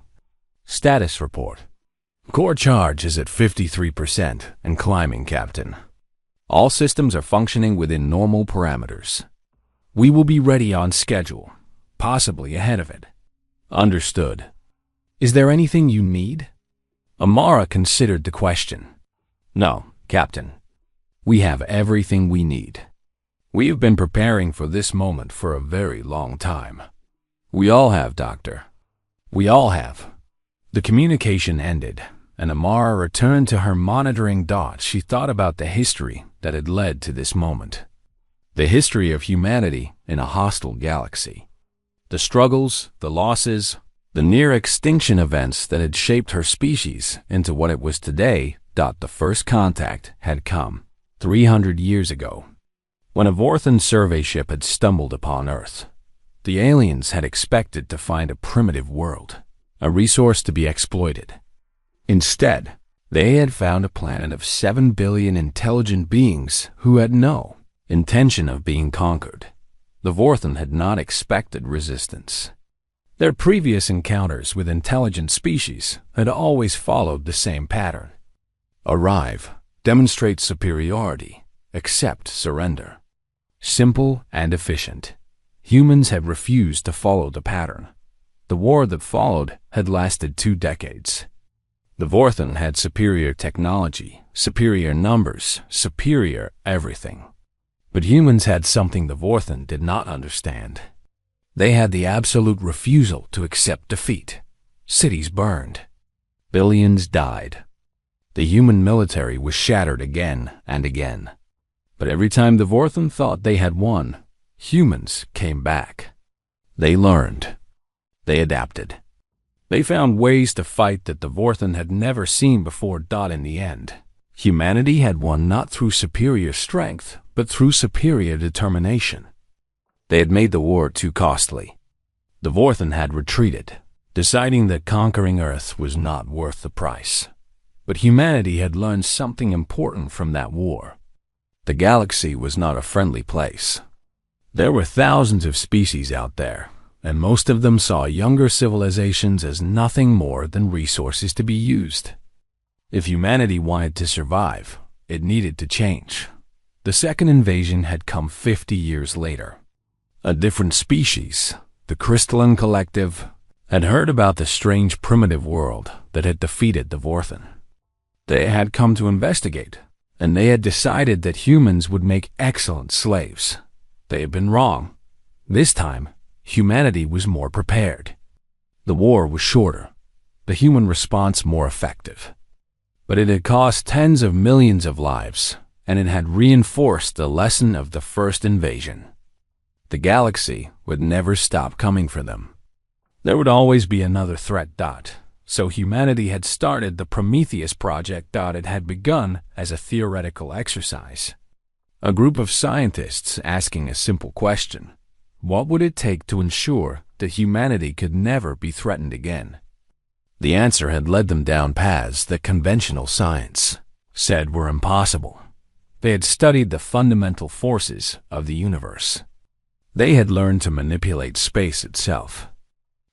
status report. Core charge is at 53% and climbing, Captain. All systems are functioning within normal parameters. We will be ready on schedule, possibly ahead of it. Understood. Is there anything you need? Amara considered the question. No, Captain. We have everything we need. We have been preparing for this moment for a very long time. We all have, Doctor. We all have. The communication ended, and Amara returned to her monitoring dot. She thought about the history that had led to this moment. The history of humanity in a hostile galaxy. The struggles, the losses, the near-extinction events that had shaped her species into what it was today. The first contact had come 300 years ago, when a Vorthan survey ship had stumbled upon Earth. The aliens had expected to find a primitive world, a resource to be exploited. Instead, they had found a planet of 7 billion intelligent beings who had no intention of being conquered. The Vorthan had not expected resistance. Their previous encounters with intelligent species had always followed the same pattern. Arrive, demonstrate superiority, accept surrender. Simple and efficient. Humans had refused to follow the pattern. The war that followed had lasted 2 decades. The Vorthan had superior technology, superior numbers, superior everything. But humans had something the Vorthan did not understand. They had the absolute refusal to accept defeat. Cities burned. Billions died. The human military was shattered again and again. But every time the Vorthan thought they had won, humans came back. They learned. They adapted. They found ways to fight that the Vorthan had never seen before. In the end, humanity had won not through superior strength, but through superior determination. They had made the war too costly. The Vorthan had retreated, deciding that conquering Earth was not worth the price. But humanity had learned something important from that war. The galaxy was not a friendly place. There were thousands of species out there, and most of them saw younger civilizations as nothing more than resources to be used. If humanity wanted to survive, it needed to change. The second invasion had come 50 years later. A different species, the Crystalline Collective, had heard about the strange primitive world that had defeated the Vorthan. They had come to investigate, and they had decided that humans would make excellent slaves. They had been wrong. This time, humanity was more prepared. The war was shorter, the human response more effective. But it had cost tens of millions of lives, and it had reinforced the lesson of the first invasion. The galaxy would never stop coming for them. There would always be another threat. So humanity had started the Prometheus project. It had begun as a theoretical exercise. A group of scientists asking a simple question: what would it take to ensure that humanity could never be threatened again? The answer had led them down paths that conventional science said were impossible. They had studied the fundamental forces of the universe. They had learned to manipulate space itself.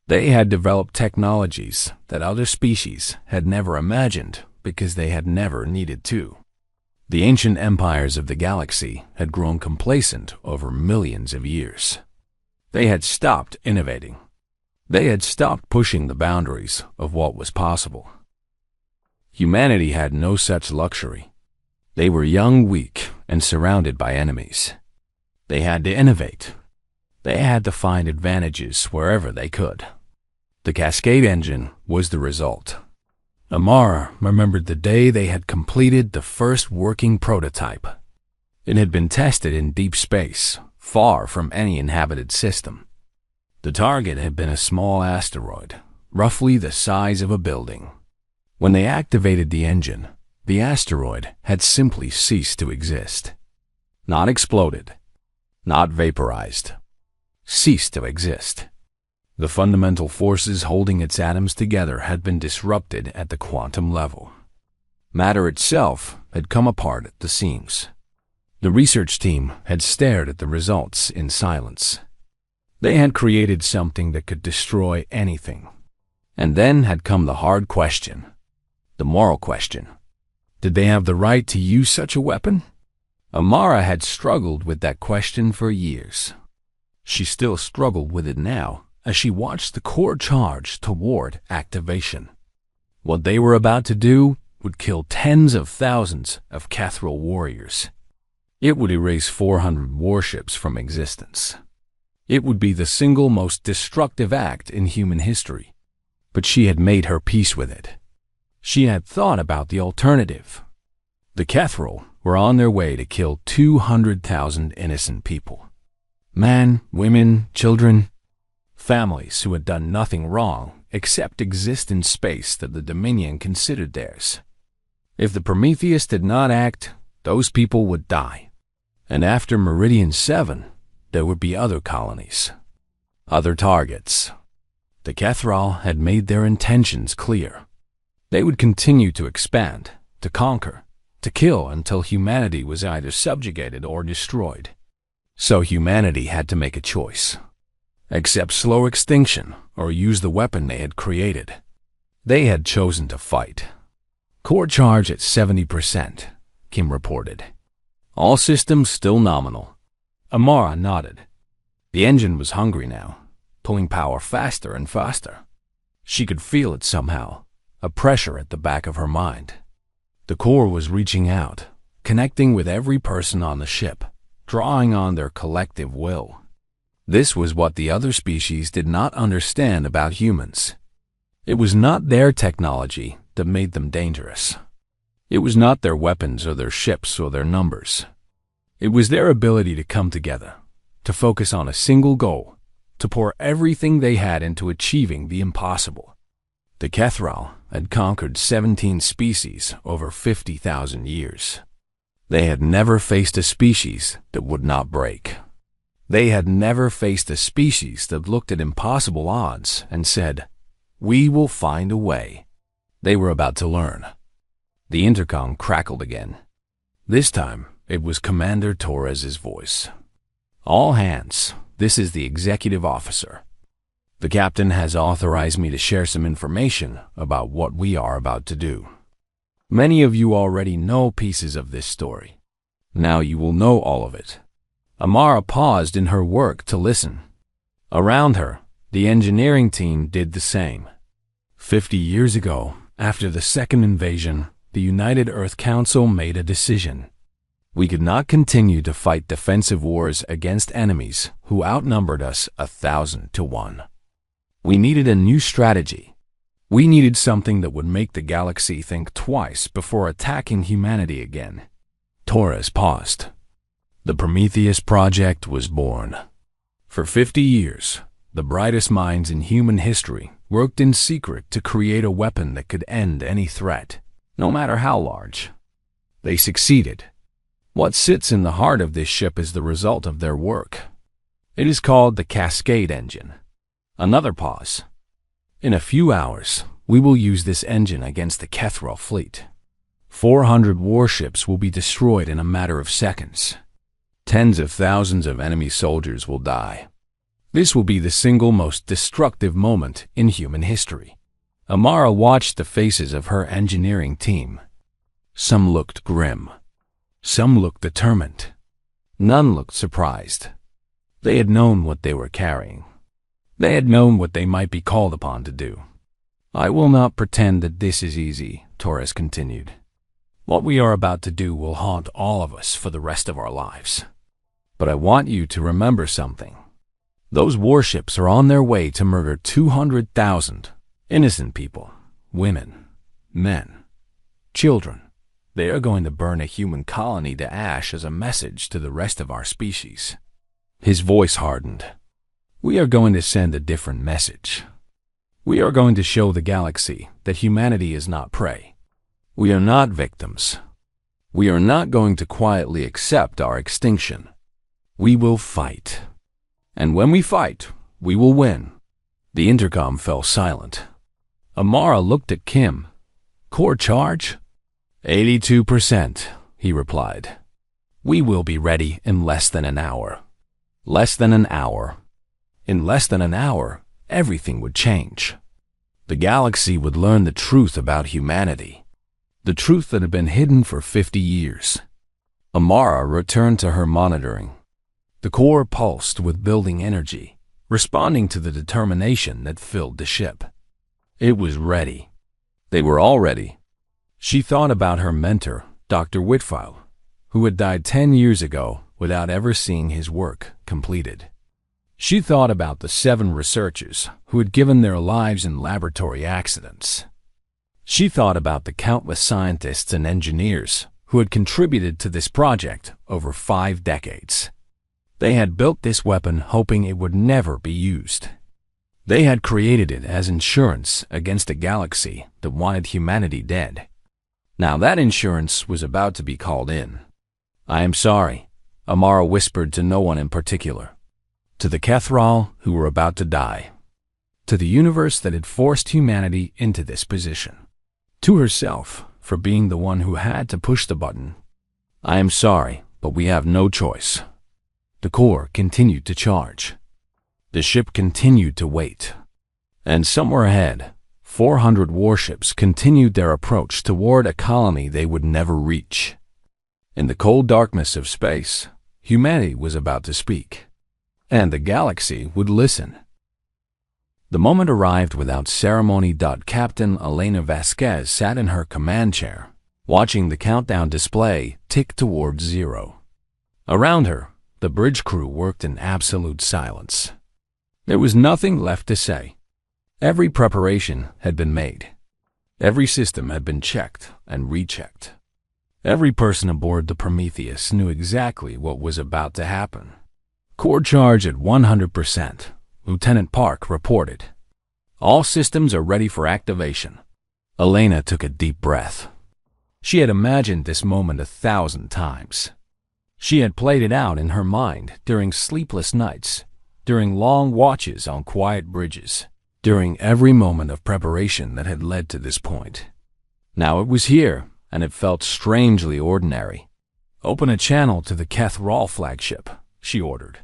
They had developed technologies that other species had never imagined because they had never needed to. The ancient empires of the galaxy had grown complacent over millions of years. They had stopped innovating. They had stopped pushing the boundaries of what was possible. Humanity had no such luxury. They were young, weak, and surrounded by enemies. They had to innovate. They had to find advantages wherever they could. The Cascade engine was the result. Amara remembered the day they had completed the first working prototype. It had been tested in deep space, far from any inhabited system. The target had been a small asteroid, roughly the size of a building. When they activated the engine, the asteroid had simply ceased to exist. Not exploded, not vaporized. Ceased to exist. The fundamental forces holding its atoms together had been disrupted at the quantum level. Matter itself had come apart at the seams. The research team had stared at the results in silence. They had created something that could destroy anything. And then had come the hard question, the moral question. Did they have the right to use such a weapon? Amara had struggled with that question for years. She still struggled with it now as she watched the core charge toward activation. What they were about to do would kill tens of thousands of Cathral warriors. It would erase 400 warships from existence. It would be the single most destructive act in human history. But she had made her peace with it. She had thought about the alternative. The Cathral were on their way to kill 200,000 innocent people. Men, women, children, families who had done nothing wrong except exist in space that the Dominion considered theirs. If the Prometheus did not act, those people would die. And after Meridian 7, there would be other colonies, other targets. The Cathral had made their intentions clear. They would continue to expand, to conquer, to kill until humanity was either subjugated or destroyed. So humanity had to make a choice. Accept slow extinction or use the weapon they had created. They had chosen to fight. Core charge at 70%, Kim reported. All systems still nominal. Amara nodded. The engine was hungry now, pulling power faster and faster. She could feel it somehow, a pressure at the back of her mind. The core was reaching out, connecting with every person on the ship, drawing on their collective will. This was what the other species did not understand about humans. It was not their technology that made them dangerous. It was not their weapons or their ships or their numbers. It was their ability to come together, to focus on a single goal, to pour everything they had into achieving the impossible. The Cathral had conquered 17 species over 50,000 years. They had never faced a species that would not break. They had never faced a species that looked at impossible odds and said, "We will find a way." They were about to learn. The intercom crackled again. This time, it was Commander Torres's voice. "All hands, this is the executive officer. The captain has authorized me to share some information about what we are about to do. Many of you already know pieces of this story. Now you will know all of it." Amara paused in her work to listen. Around her, the engineering team did the same. 50 years ago, after the second invasion, the United Earth Council made a decision. We could not continue to fight defensive wars against enemies who outnumbered us 1,000 to 1. We needed a new strategy. We needed something that would make the galaxy think twice before attacking humanity again. Torres paused. The Prometheus Project was born. For 50 years, the brightest minds in human history worked in secret to create a weapon that could end any threat, no matter how large. They succeeded. What sits in the heart of this ship is the result of their work. It is called the Cascade engine. Another pause. In a few hours, We will use this engine against the Kethral fleet. 400 warships will be destroyed in a matter of seconds. Tens of thousands of enemy soldiers will die. This will be the single most destructive moment in human history. Amara watched the faces of her engineering team. Some looked grim. Some looked determined. None looked surprised. They had known what they were carrying. They had known what they might be called upon to do. I will not pretend that this is easy, Torres continued. What we are about to do will haunt all of us for the rest of our lives. But I want you to remember something. Those warships are on their way to murder 200,000 innocent people, women, men, children. They are going to burn a human colony to ash as a message to the rest of our species. His voice hardened. We are going to send a different message. We are going to show the galaxy that humanity is not prey. We are not victims. We are not going to quietly accept our extinction. We will fight. And when we fight, we will win. The intercom fell silent. Amara looked at Kim. Core charge? 82%, he replied. We will be ready in less than an hour. Less than an hour. In less than an hour, everything would change. The galaxy would learn the truth about humanity. The truth that had been hidden for 50 years. Amara returned to her monitoring. The core pulsed with building energy, responding to the determination that filled the ship. It was ready. They were all ready. She thought about her mentor, Dr. Whitfile, who had died 10 years ago without ever seeing his work completed. She thought about the 7 researchers who had given their lives in laboratory accidents. She thought about the countless scientists and engineers who had contributed to this project over 5 decades. They had built this weapon hoping it would never be used. They had created it as insurance against a galaxy that wanted humanity dead. Now that insurance was about to be called in. I am sorry, Amara whispered to no one in particular. To the Kethral who were about to die. To the universe that had forced humanity into this position. To herself for being the one who had to push the button. I am sorry, but we have no choice. The core continued to charge. The ship continued to wait. And somewhere ahead, 400 warships continued their approach toward a colony they would never reach. In the cold darkness of space, humanity was about to speak. And the galaxy would listen. The moment arrived without ceremony. Captain Elena Vasquez sat in her command chair, watching the countdown display tick towards 0. Around her, the bridge crew worked in absolute silence. There was nothing left to say. Every preparation had been made. Every system had been checked and rechecked. Every person aboard the Prometheus knew exactly what was about to happen. Core charge at 100%, Lieutenant Park reported. All systems are ready for activation. Elena took a deep breath. She had imagined this moment 1,000 times. She had played it out in her mind during sleepless nights, during long watches on quiet bridges, during every moment of preparation that had led to this point. Now it was here, and it felt strangely ordinary. Open a channel to the Kethral flagship, she ordered.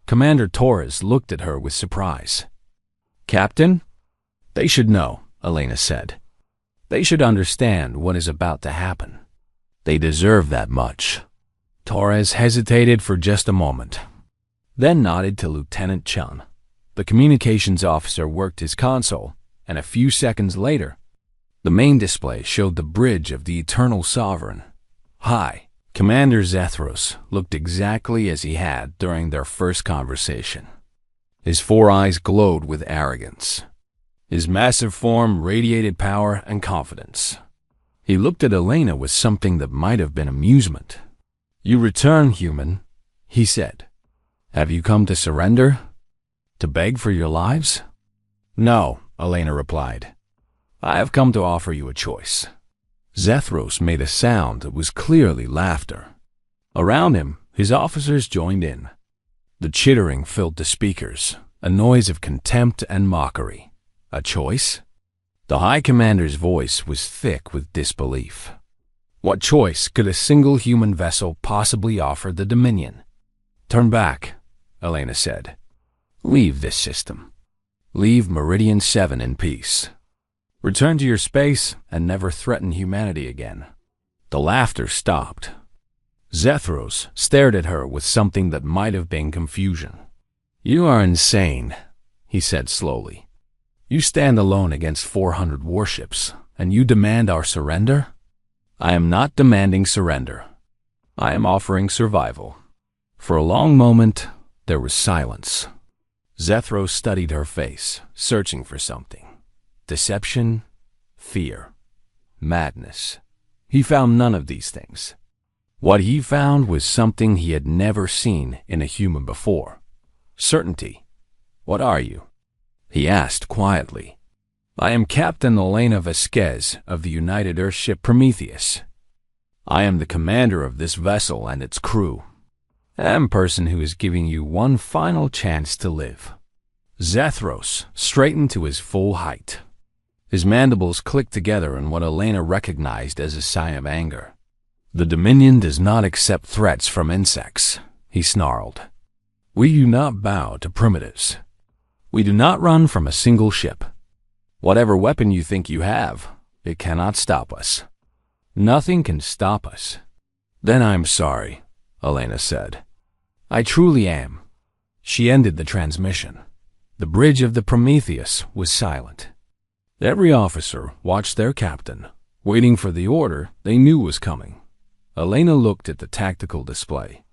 Commander Torres looked at her with surprise. Captain? They should know, Elena said. They should understand what is about to happen. They deserve that much. Torres hesitated for just a moment, then nodded to Lieutenant Chun. The communications officer worked his console, and a few seconds later, the main display showed the bridge of the Eternal Sovereign. Hi. Commander Zethros looked exactly as he had during their first conversation. His 4 eyes glowed with arrogance. His massive form radiated power and confidence. He looked at Elena with something that might have been amusement. You return, human, he said. Have you come to surrender? To beg for your lives? No, Elena replied. I have come to offer you a choice. Zethros made a sound that was clearly laughter. Around him, his officers joined in. The chittering filled the speakers, a noise of contempt and mockery. A choice? The High Commander's voice was thick with disbelief. What choice could a single human vessel possibly offer the Dominion? Turn back, Elena said. Leave this system. Leave Meridian 7 in peace. Return to your space and never threaten humanity again. The laughter stopped. Zethros stared at her with something that might have been confusion. You are insane, he said slowly. You stand alone against 400 warships, and you demand our surrender? I am not demanding surrender. I am offering survival. For a long moment, there was silence. Zethros studied her face, searching for something. Deception, fear, madness. He found none of these things. What he found was something he had never seen in a human before. Certainty. What are you? He asked quietly. I am Captain Elena Vasquez of the United Earthship Prometheus. I am the commander of this vessel and its crew. I am a person who is giving you one final chance to live. Zethros straightened to his full height. His mandibles clicked together in what Elena recognized as a sign of anger. The Dominion does not accept threats from insects, he snarled. We do not bow to primitives. We do not run from a single ship. Whatever weapon you think you have, it cannot stop us. Nothing can stop us. Then I'm sorry, Elena said. I truly am. She ended the transmission. The bridge of the Prometheus was silent. Every officer watched their captain, waiting for the order they knew was coming. Elena looked at the tactical display.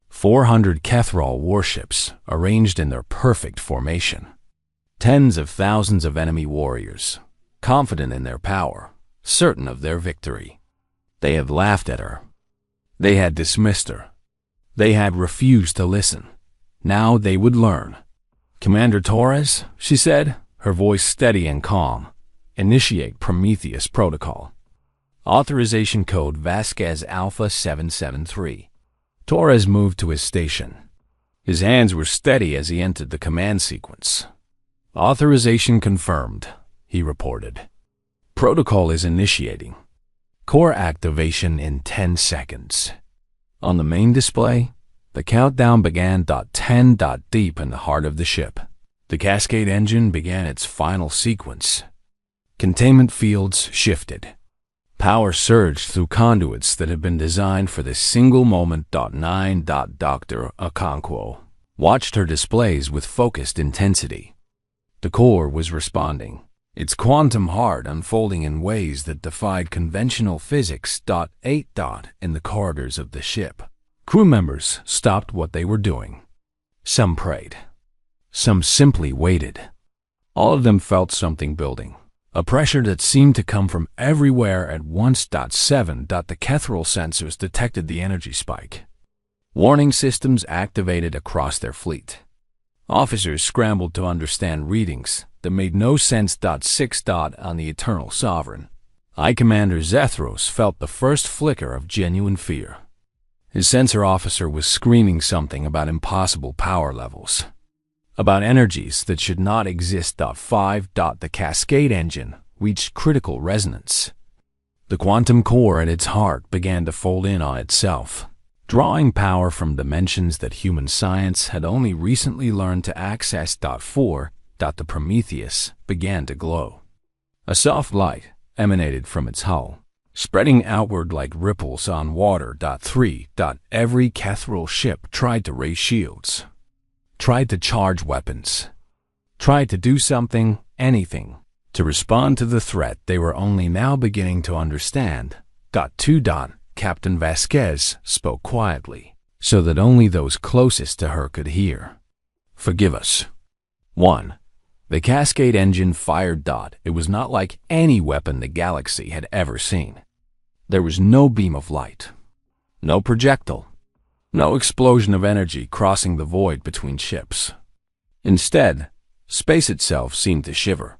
400 Kethrol warships arranged in their perfect formation. Tens of thousands of enemy warriors, confident in their power, certain of their victory. They had laughed at her. They had dismissed her. They had refused to listen. Now they would learn. Commander Torres, she said, her voice steady and calm, initiate Prometheus protocol. Authorization code Vasquez Alpha 773. Torres moved to his station. His hands were steady as he entered the command sequence. Authorization confirmed, he reported. Protocol is initiating. Core activation in 10 seconds. On the main display, the countdown began. 10. Deep in the heart of the ship. The Cascade engine began its final sequence. Containment fields shifted. Power surged through conduits that had been designed for this single moment. 9. Dr. Okonkwo watched her displays with focused intensity. The core was responding, its quantum heart unfolding in ways that defied conventional physics. 8. In the corridors of the ship, crew members stopped what they were doing. Some prayed. Some simply waited. All of them felt something building. A pressure that seemed to come from everywhere at once. 7. The Kethrol sensors detected the energy spike. Warning systems activated across their fleet. Officers scrambled to understand readings that made no sense. 6. On the Eternal Sovereign, High Commander Zethros felt the first flicker of genuine fear. His sensor officer was screaming something about impossible power levels. About energies that should not exist. 5. The Cascade engine reached critical resonance. The quantum core at its heart began to fold in on itself, drawing power from dimensions that human science had only recently learned to access. 4. The Prometheus began to glow. A soft light emanated from its hull, spreading outward like ripples on water. 3. Every Kethrol ship tried to raise shields, tried to charge weapons, tried to do something, anything, to respond to the threat they were only now beginning to understand. 2. Captain Vasquez spoke quietly, so that only those closest to her could hear. Forgive us. 1. The Cascade engine fired. It was not like any weapon the galaxy had ever seen. There was no beam of light, no projectile, no explosion of energy crossing the void between ships. Instead, space itself seemed to shiver.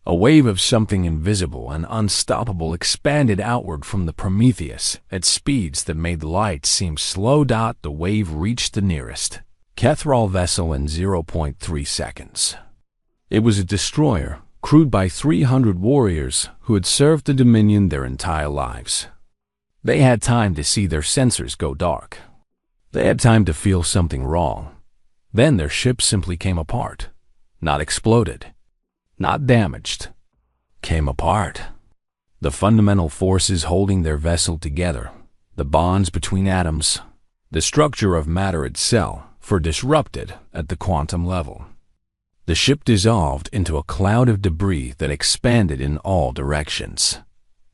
A wave of something invisible and unstoppable expanded outward from the Prometheus at speeds that made light seem slow. The wave reached the nearest Kethrol vessel in 0.3 seconds. It was a destroyer crewed by 300 warriors who had served the Dominion their entire lives. They had time to see their sensors go dark. They had time to feel something wrong. Then their ship simply came apart. Not exploded. Not damaged. Came apart. The fundamental forces holding their vessel together, the bonds between atoms, the structure of matter itself, were disrupted at the quantum level. The ship dissolved into a cloud of debris that expanded in all directions.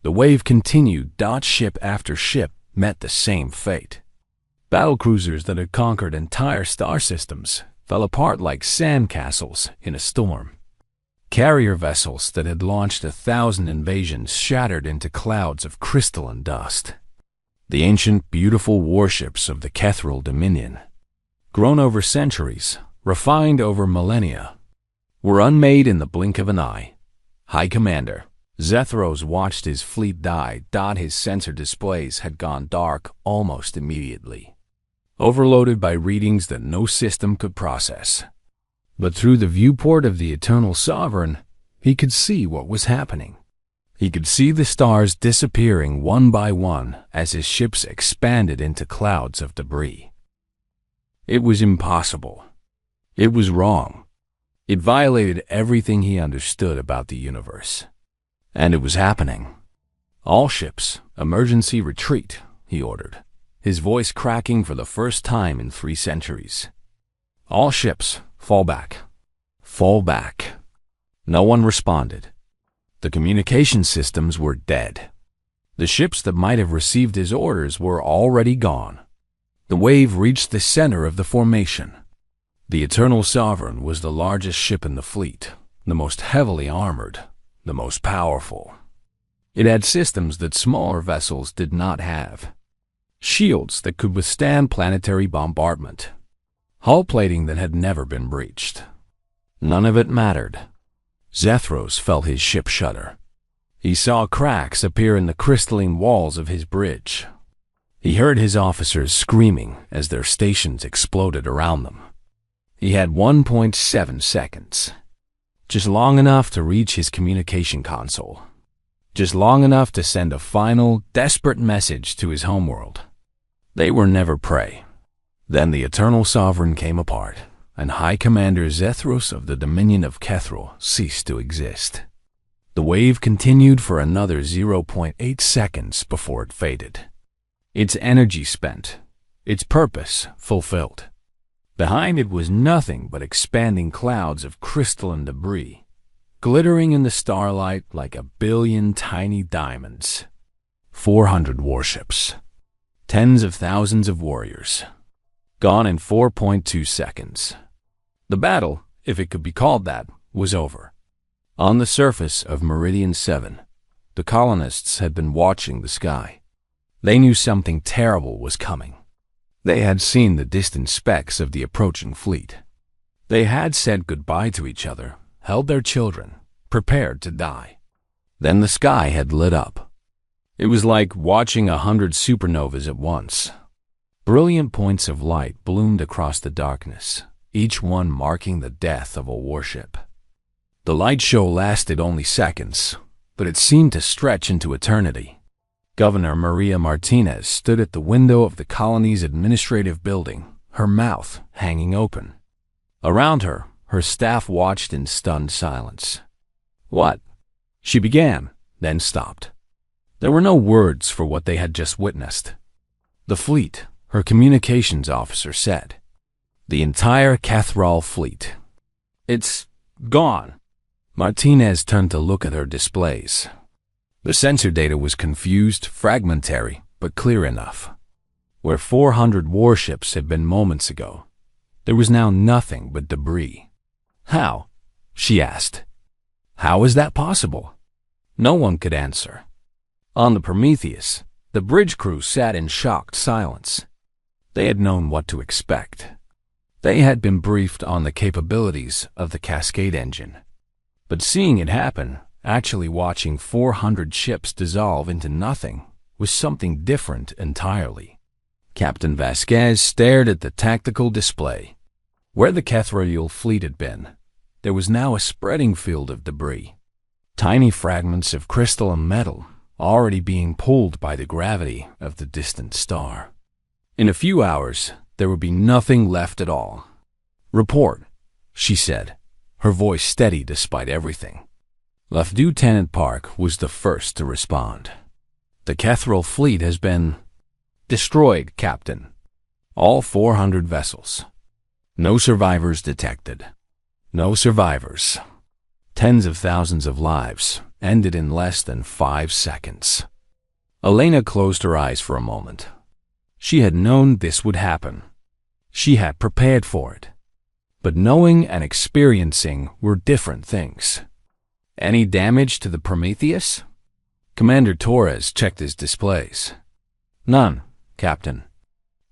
The wave continued. Ship after ship met the same fate. Battlecruisers that had conquered entire star systems fell apart like sandcastles in a storm. Carrier vessels that had launched 1,000 invasions shattered into clouds of crystalline dust. The ancient, beautiful warships of the Kethral Dominion, grown over centuries, refined over millennia, were unmade in the blink of an eye. High Commander Zethros watched his fleet die. His sensor displays had gone dark almost immediately, overloaded by readings that no system could process. But through the viewport of the Eternal Sovereign, he could see what was happening. He could see the stars disappearing one by one as his ships expanded into clouds of debris. It was impossible. It was wrong. It violated everything he understood about the universe. And it was happening. All ships, emergency retreat, he ordered, his voice cracking for the first time in 3 centuries. All ships, fall back. Fall back. No one responded. The communication systems were dead. The ships that might have received his orders were already gone. The wave reached the center of the formation. The Eternal Sovereign was the largest ship in the fleet, the most heavily armored, the most powerful. It had systems that smaller vessels did not have. Shields that could withstand planetary bombardment. Hull plating that had never been breached. None of it mattered. Zethros felt his ship shudder. He saw cracks appear in the crystalline walls of his bridge. He heard his officers screaming as their stations exploded around them. He had 1.7 seconds. Just long enough to reach his communication console. Just long enough to send a final, desperate message to his homeworld. They were never prey. Then the Eternal Sovereign came apart, and High Commander Zethros of the Dominion of Kethral ceased to exist. The wave continued for another 0.8 seconds before it faded. Its energy spent, its purpose fulfilled. Behind it was nothing but expanding clouds of crystalline debris, glittering in the starlight like 1 billion tiny diamonds. 400 warships. Tens of thousands of warriors. Gone in 4.2 seconds. The battle, if it could be called that, was over. On the surface of Meridian 7, the colonists had been watching the sky. They knew something terrible was coming. They had seen the distant specks of the approaching fleet. They had said goodbye to each other, held their children, prepared to die. Then the sky had lit up. It was like watching 100 supernovas at once. Brilliant points of light bloomed across the darkness, each one marking the death of a warship. The light show lasted only seconds, but it seemed to stretch into eternity. Governor Maria Martinez stood at the window of the colony's administrative building, her mouth hanging open. Around her, her staff watched in stunned silence. "What?" she began, then stopped. There were no words for what they had just witnessed. "The fleet," her communications officer said. "The entire Kethral fleet. It's gone." Martinez turned to look at her displays. The sensor data was confused, fragmentary, but clear enough. Where 400 warships had been moments ago, there was now nothing but debris. "How?" she asked. "How is that possible?" No one could answer. On the Prometheus, the bridge crew sat in shocked silence. They had known what to expect. They had been briefed on the capabilities of the Cascade engine. But seeing it happen, actually watching 400 ships dissolve into nothing, was something different entirely. Captain Vasquez stared at the tactical display. Where the Kethral fleet had been, there was now a spreading field of debris. tiny fragments of crystal and metal already being pulled by the gravity of the distant star. In a few hours, there would be nothing left at all. "Report," she said, her voice steady despite everything. Lieutenant Park was the first to respond. "The Kethril fleet has been destroyed, Captain. All 400 vessels. No survivors detected. No survivors. Tens of thousands of lives ended in less than 5 seconds." Elena closed her eyes for a moment. She had known this would happen. She had prepared for it. But knowing and experiencing were different things. "Any damage to the Prometheus?" Commander Torres checked his displays. "None, Captain.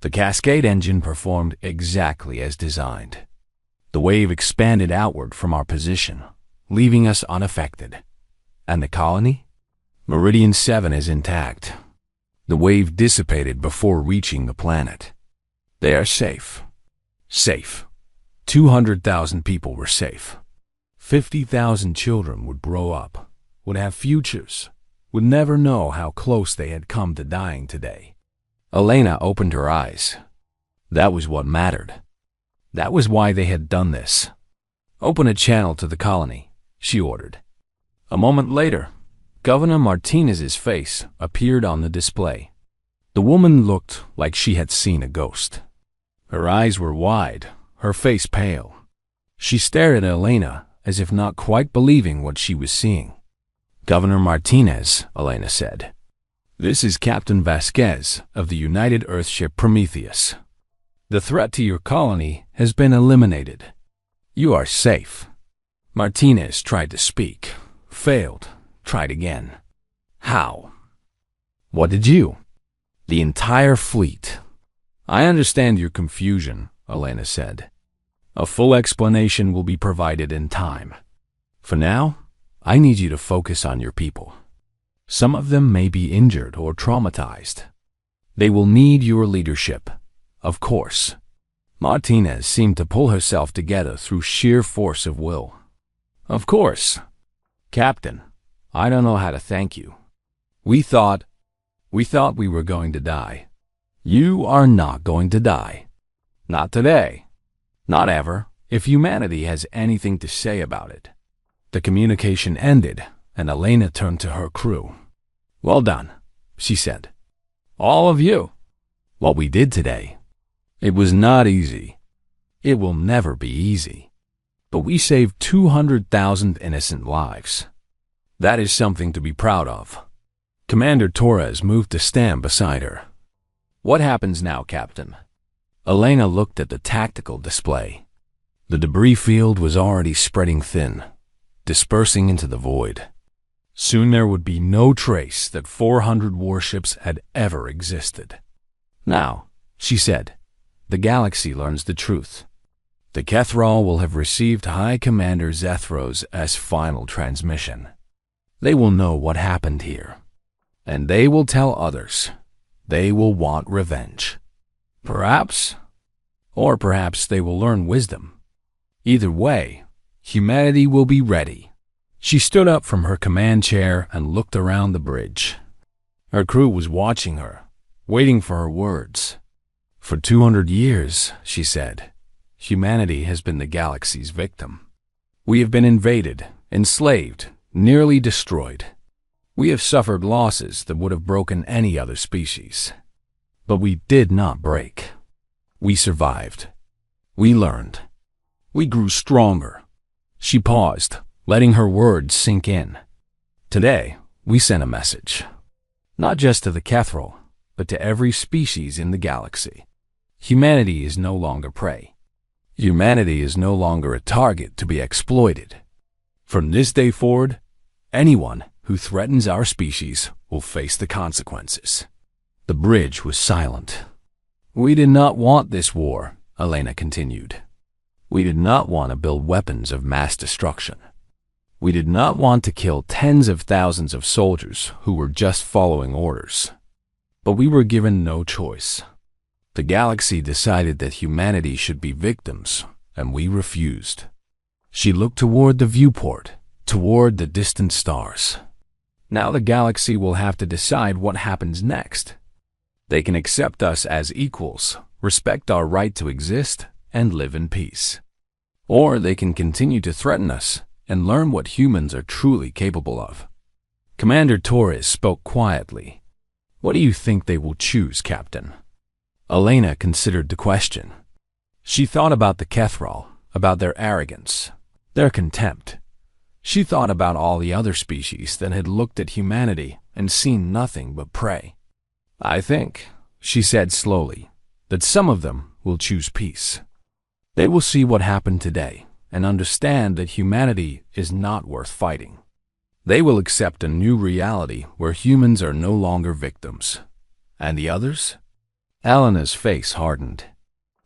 The Cascade engine performed exactly as designed. The wave expanded outward from our position, leaving us unaffected. And the colony? Meridian 7 is intact. The wave dissipated before reaching the planet. They are safe. Safe. 200,000 people were safe. 50,000 children would grow up, would have futures, would never know how close they had come to dying today." Elena opened her eyes. That was what mattered. That was why they had done this. "Open a channel to the colony," she ordered. A moment later, Governor Martinez's face appeared on the display. The woman looked like she had seen a ghost. Her eyes were wide, her face pale. She stared at Elena as if not quite believing what she was seeing. "Governor Martinez," Elena said, "this is Captain Vasquez of the United Earthship Prometheus. The threat to your colony has been eliminated. You are safe." Martinez tried to speak, failed, tried again. "How? What did you?" "The entire fleet." "I understand your confusion," Elena said. "A full explanation will be provided in time. For now, I need you to focus on your people. Some of them may be injured or traumatized. They will need your leadership, of course." Martinez seemed to pull herself together through sheer force of will. "Of course. Captain, I don't know how to thank you. We thought we were going to die. You are not going to die. Not today. Not ever, if humanity has anything to say about it." The communication ended, and Elena turned to her crew. "Well done," she said. "All of you. What we did today. It was not easy. It will never be easy. But we saved 200,000 innocent lives. That is something to be proud of." Commander Torres moved to stand beside her. "What happens now, Captain?" Elena looked at the tactical display. The debris field was already spreading thin, dispersing into the void. Soon there would be no trace that 400 warships had ever existed. "Now," she said, "the galaxy learns the truth. The Kethril will have received High Commander Zethro's as final transmission. They will know what happened here. And they will tell others. They will want revenge. Perhaps, or perhaps they will learn wisdom. Either way, humanity will be ready." She stood up from her command chair and looked around the bridge. Her crew was watching her, waiting for her words. "For 200 years," she said, "humanity has been the galaxy's victim. We have been invaded, enslaved, nearly destroyed. We have suffered losses that would have broken any other species. But we did not break. We survived. We learned. We grew stronger." She paused, letting her words sink in. "Today, we sent a message. Not just to the Kethril, but to every species in the galaxy. Humanity is no longer prey. Humanity is no longer a target to be exploited. From this day forward, anyone who threatens our species will face the consequences." The bridge was silent. "We did not want this war," Elena continued. "We did not want to build weapons of mass destruction. We did not want to kill tens of thousands of soldiers who were just following orders. But we were given no choice. The galaxy decided that humanity should be victims, and we refused." She looked toward the viewport, toward the distant stars. Now the galaxy will have to decide what happens next. They can accept us as equals, respect our right to exist, and live in peace. Or they can continue to threaten us and learn what humans are truly capable of. Commander Torres spoke quietly. What do you think they will choose, Captain? Elena considered the question. She thought about the Kethral, about their arrogance, their contempt. She thought about all the other species that had looked at humanity and seen nothing but prey. I think, she said slowly, that some of them will choose peace. They will see what happened today and understand that humanity is not worth fighting. They will accept a new reality where humans are no longer victims. And the others? Elena's face hardened.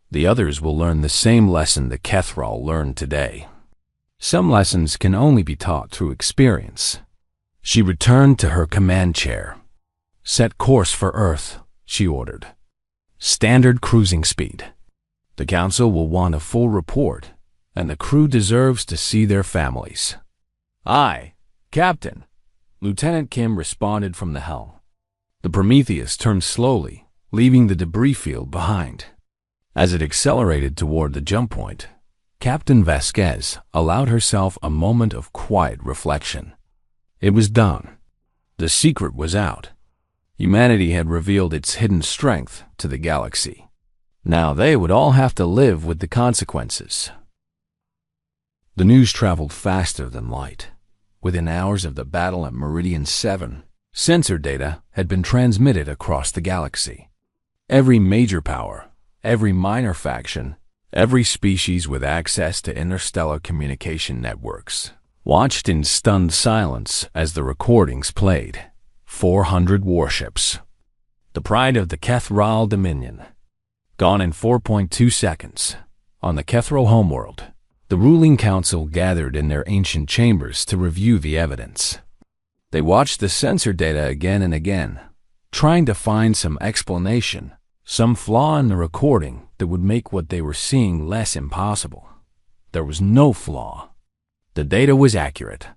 The others will learn the same lesson the Kethral learned today. Some lessons can only be taught through experience. She returned to her command chair. Set course for Earth, she ordered. Standard cruising speed. The Council will want a full report, and the crew deserves to see their families. Aye, Captain, Lieutenant Kim responded from the helm. The Prometheus turned slowly, leaving the debris field behind. As it accelerated toward the jump point, Captain Vasquez allowed herself a moment of quiet reflection. It was done. The secret was out. Humanity had revealed its hidden strength to the galaxy. Now they would all have to live with the consequences. The news traveled faster than light. Within hours of the battle at Meridian 7, sensor data had been transmitted across the galaxy. Every major power, every minor faction, every species with access to interstellar communication networks watched in stunned silence as the recordings played. 400 warships. The pride of the Kethral Dominion. Gone in 4.2 seconds. On the Kethral homeworld, the ruling council gathered in their ancient chambers to review the evidence. They watched the sensor data again and again, trying to find some explanation, some flaw in the recording that would make what they were seeing less impossible. There was no flaw. The data was accurate.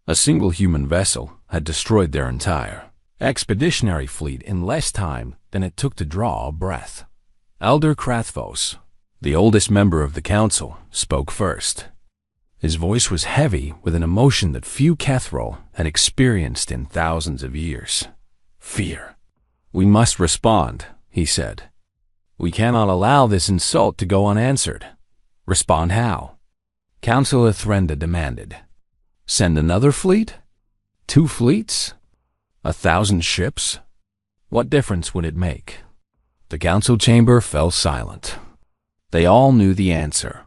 A single human vessel had destroyed their entire expeditionary fleet in less time than it took to draw a breath. Elder Krathvos, the oldest member of the council, spoke first. His voice was heavy with an emotion that few Kethral had experienced in thousands of years. Fear. We must respond, he said. We cannot allow this insult to go unanswered. Respond how? Councilor Threnda demanded. Send another fleet? 2 fleets? 1,000 ships? What difference would it make? The council chamber fell silent. They all knew the answer.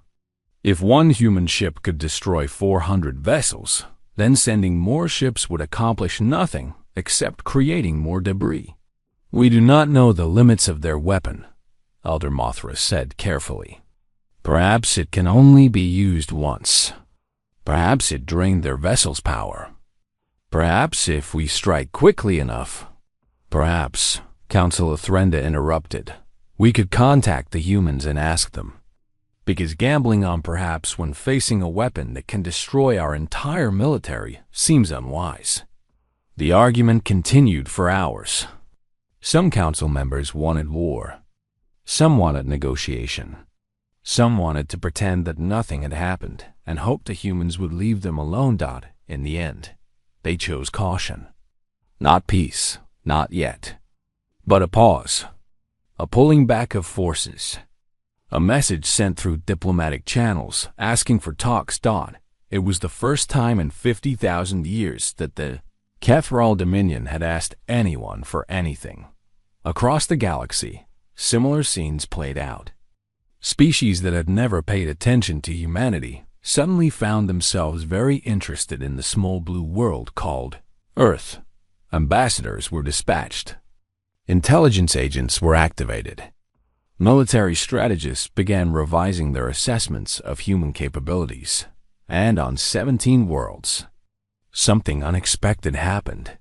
If one human ship could destroy 400 vessels, then sending more ships would accomplish nothing except creating more debris. We do not know the limits of their weapon, Elder Mothra said carefully. Perhaps it can only be used once. Perhaps it drained their vessel's power. Perhaps if we strike quickly enough. Perhaps, Councilor Threnda interrupted, we could contact the humans and ask them. Because gambling on perhaps when facing a weapon that can destroy our entire military seems unwise. The argument continued for hours. Some council members wanted war. Some wanted negotiation. Some wanted to pretend that nothing had happened and hoped the humans would leave them alone. In the end, they chose caution. Not peace, not yet. But a pause. A pulling back of forces. A message sent through diplomatic channels asking for talks. It was the first time in 50,000 years that the Kethral Dominion had asked anyone for anything. Across the galaxy, similar scenes played out. Species that had never paid attention to humanity suddenly found themselves very interested in the small blue world called Earth. Ambassadors were dispatched. Intelligence agents were activated. Military strategists began revising their assessments of human capabilities. And on 17 worlds, something unexpected happened.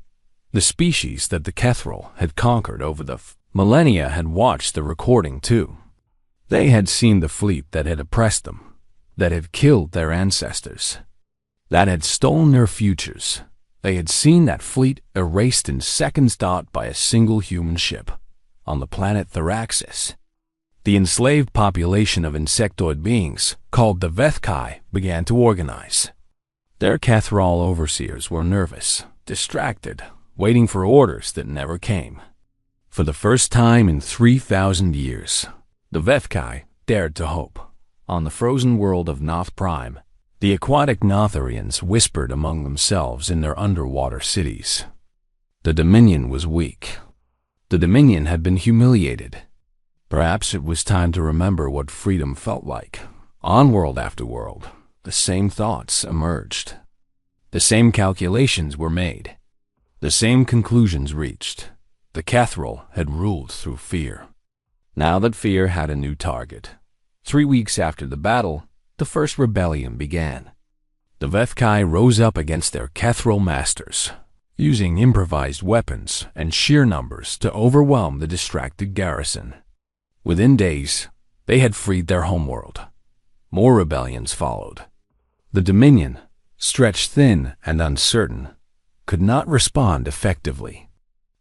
The species that the Kethral had conquered over the millennia had watched the recording too. They had seen the fleet that had oppressed them, that had killed their ancestors. that had stolen their futures. They had seen that fleet erased in seconds by a single human ship on the planet Theraxis. The enslaved population of insectoid beings, called the HFY, began to organize. Their Cathral overseers were nervous, distracted, waiting for orders that never came. For the first time in 3,000 years, the HFY dared to hope. On the frozen world of Noth Prime, the aquatic Notherians whispered among themselves in their underwater cities. The Dominion was weak. The Dominion had been humiliated. Perhaps it was time to remember what freedom felt like. On world after world, the same thoughts emerged. The same calculations were made. The same conclusions reached. The Cathral had ruled through fear. Now that fear had a new target. 3 weeks after the battle, the first rebellion began. The HFY rose up against their Cathral masters, using improvised weapons and sheer numbers to overwhelm the distracted garrison. Within days, they had freed their homeworld. More rebellions followed. The Dominion, stretched thin and uncertain, could not respond effectively.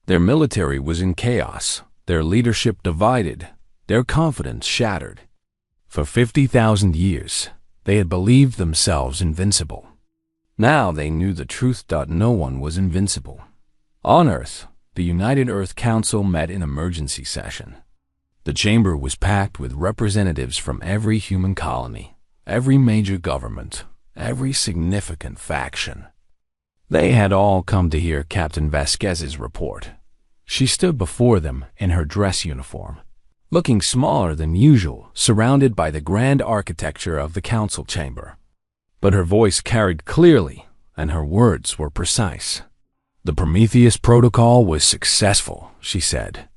Their military was in chaos, their leadership divided, their confidence shattered. For 50,000 years, they had believed themselves invincible. Now they knew the truth. No one was invincible. On Earth, the United Earth Council met in emergency session. The chamber was packed with representatives from every human colony, every major government, every significant faction. They had all come to hear Captain Vasquez's report. She stood before them in her dress uniform, looking smaller than usual, surrounded by the grand architecture of the council chamber. But her voice carried clearly, and her words were precise. The Prometheus Protocol was successful, she said.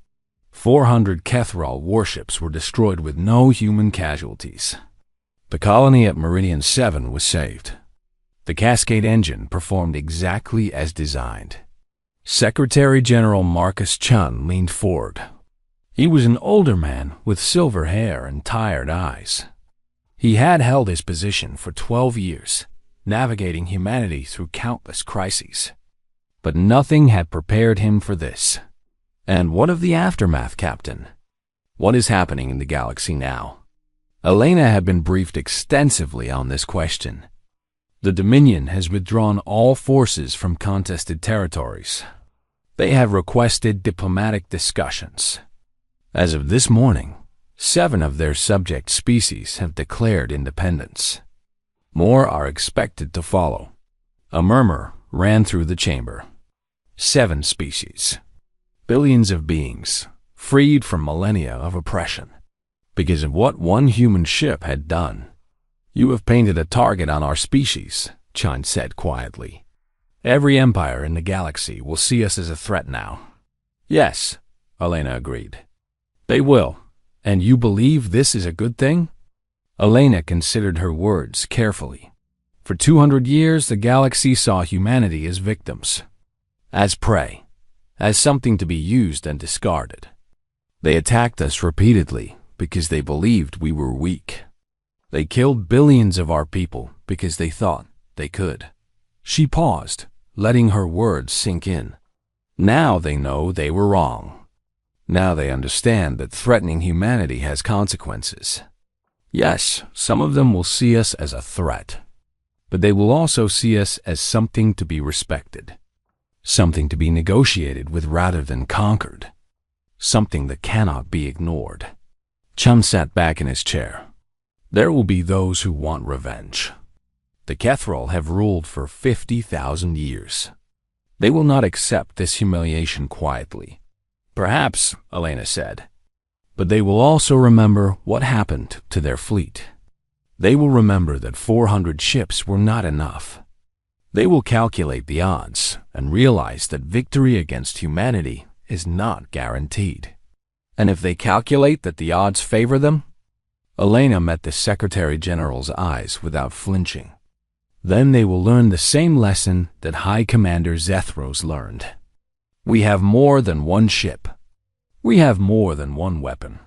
400 Cathral warships were destroyed with no human casualties. The colony at Meridian 7 was saved. The Cascade engine performed exactly as designed. Secretary General Marcus Chun leaned forward. He was an older man with silver hair and tired eyes. He had held his position for 12 years, navigating humanity through countless crises. But nothing had prepared him for this. And what of the aftermath, Captain? What is happening in the galaxy now? Elena had been briefed extensively on this question. The Dominion has withdrawn all forces from contested territories. They have requested diplomatic discussions. As of this morning, 7 of their subject species have declared independence. More are expected to follow. A murmur ran through the chamber. 7 species. Billions of beings, freed from millennia of oppression. Because of what one human ship had done. You have painted a target on our species, Chun said quietly. Every empire in the galaxy will see us as a threat now. Yes, Elena agreed. They will. And you believe this is a good thing? Elena considered her words carefully. For 200 years, the galaxy saw humanity as victims, as prey, as something to be used and discarded. They attacked us repeatedly because they believed we were weak. They killed billions of our people because they thought they could. She paused, letting her words sink in. Now they know they were wrong. Now they understand that threatening humanity has consequences. Yes, some of them will see us as a threat, but they will also see us as something to be respected, something to be negotiated with rather than conquered, something that cannot be ignored. Chun sat back in his chair. There will be those who want revenge. The Cathral have ruled for 50,000 years. They will not accept this humiliation quietly. Perhaps, Elena said, but they will also remember what happened to their fleet. They will remember that 400 ships were not enough. They will calculate the odds and realize that victory against humanity is not guaranteed. And if they calculate that the odds favor them, Elena met the Secretary General's eyes without flinching. Then they will learn the same lesson that High Commander Zethros learned. We have more than one ship. We have more than one weapon.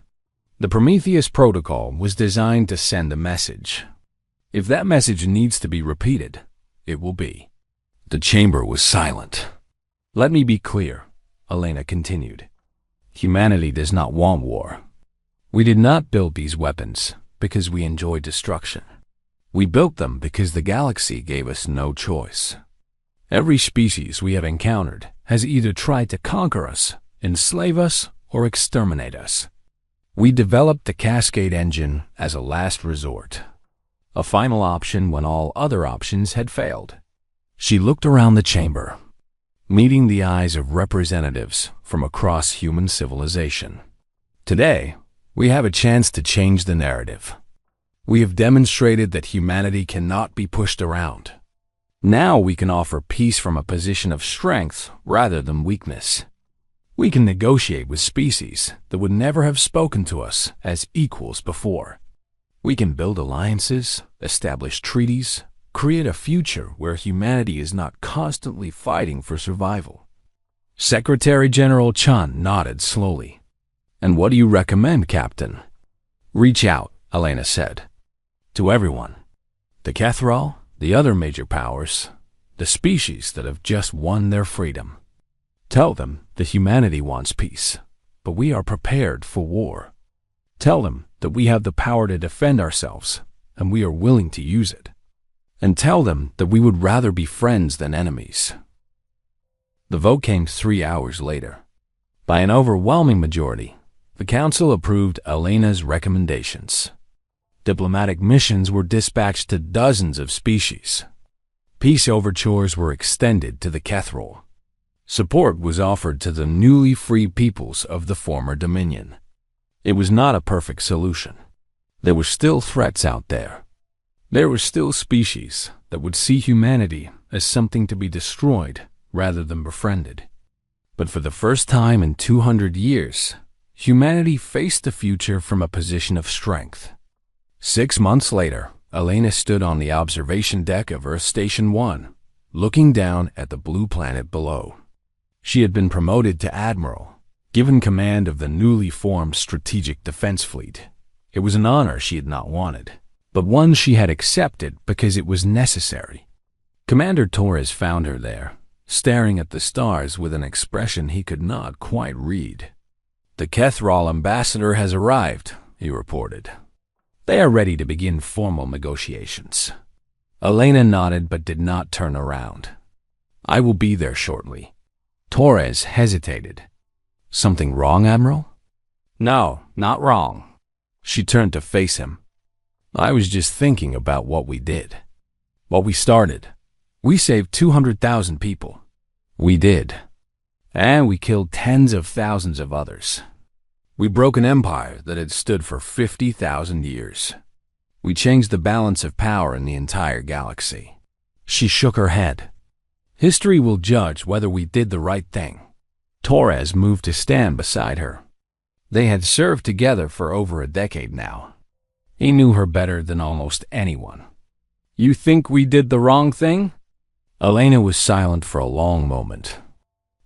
The Prometheus Protocol was designed to send a message. If that message needs to be repeated, it will be. The chamber was silent. Let me be clear, Elena continued. Humanity does not want war. We did not build these weapons because we enjoy destruction. We built them because the galaxy gave us no choice. Every species we have encountered has either tried to conquer us, enslave us, or exterminate us. We developed the Cascade engine as a last resort, a final option when all other options had failed. She looked around the chamber, meeting the eyes of representatives from across human civilization. Today, we have a chance to change the narrative. We have demonstrated that humanity cannot be pushed around. Now we can offer peace from a position of strength rather than weakness. We can negotiate with species that would never have spoken to us as equals before. We can build alliances, establish treaties, create a future where humanity is not constantly fighting for survival. Secretary General Chan nodded slowly. And what do you recommend, Captain? Reach out, Elena said. To everyone. The Kethral, the other major powers, the species that have just won their freedom. Tell them that humanity wants peace, but we are prepared for war. Tell them that we have the power to defend ourselves, and we are willing to use it. And tell them that we would rather be friends than enemies. The vote came 3 hours later. By an overwhelming majority, the Council approved Elena's recommendations. Diplomatic missions were dispatched to dozens of species. Peace overtures were extended to the Kethral. Support was offered to the newly free peoples of the former Dominion. It was not a perfect solution. There were still threats out there. There were still species that would see humanity as something to be destroyed rather than befriended. But for the first time in 200 years, humanity faced the future from a position of strength. 6 months later, Elena stood on the observation deck of Earth Station 1, looking down at the blue planet below. She had been promoted to Admiral, given command of the newly formed Strategic Defense Fleet. It was an honor she had not wanted, but one she had accepted because it was necessary. Commander Torres found her there, staring at the stars with an expression he could not quite read. The Kethral ambassador has arrived, he reported. They are ready to begin formal negotiations. Elena nodded but did not turn around. I will be there shortly. Torres hesitated. Something wrong, Admiral? No, not wrong. She turned to face him. I was just thinking about what we did. What we started. We saved 200,000 people. We did. And we killed tens of thousands of others. We broke an empire that had stood for 50,000 years. We changed the balance of power in the entire galaxy. She shook her head. History will judge whether we did the right thing. Torres moved to stand beside her. They had served together for over a decade now. He knew her better than almost anyone. You think we did the wrong thing? Elena was silent for a long moment.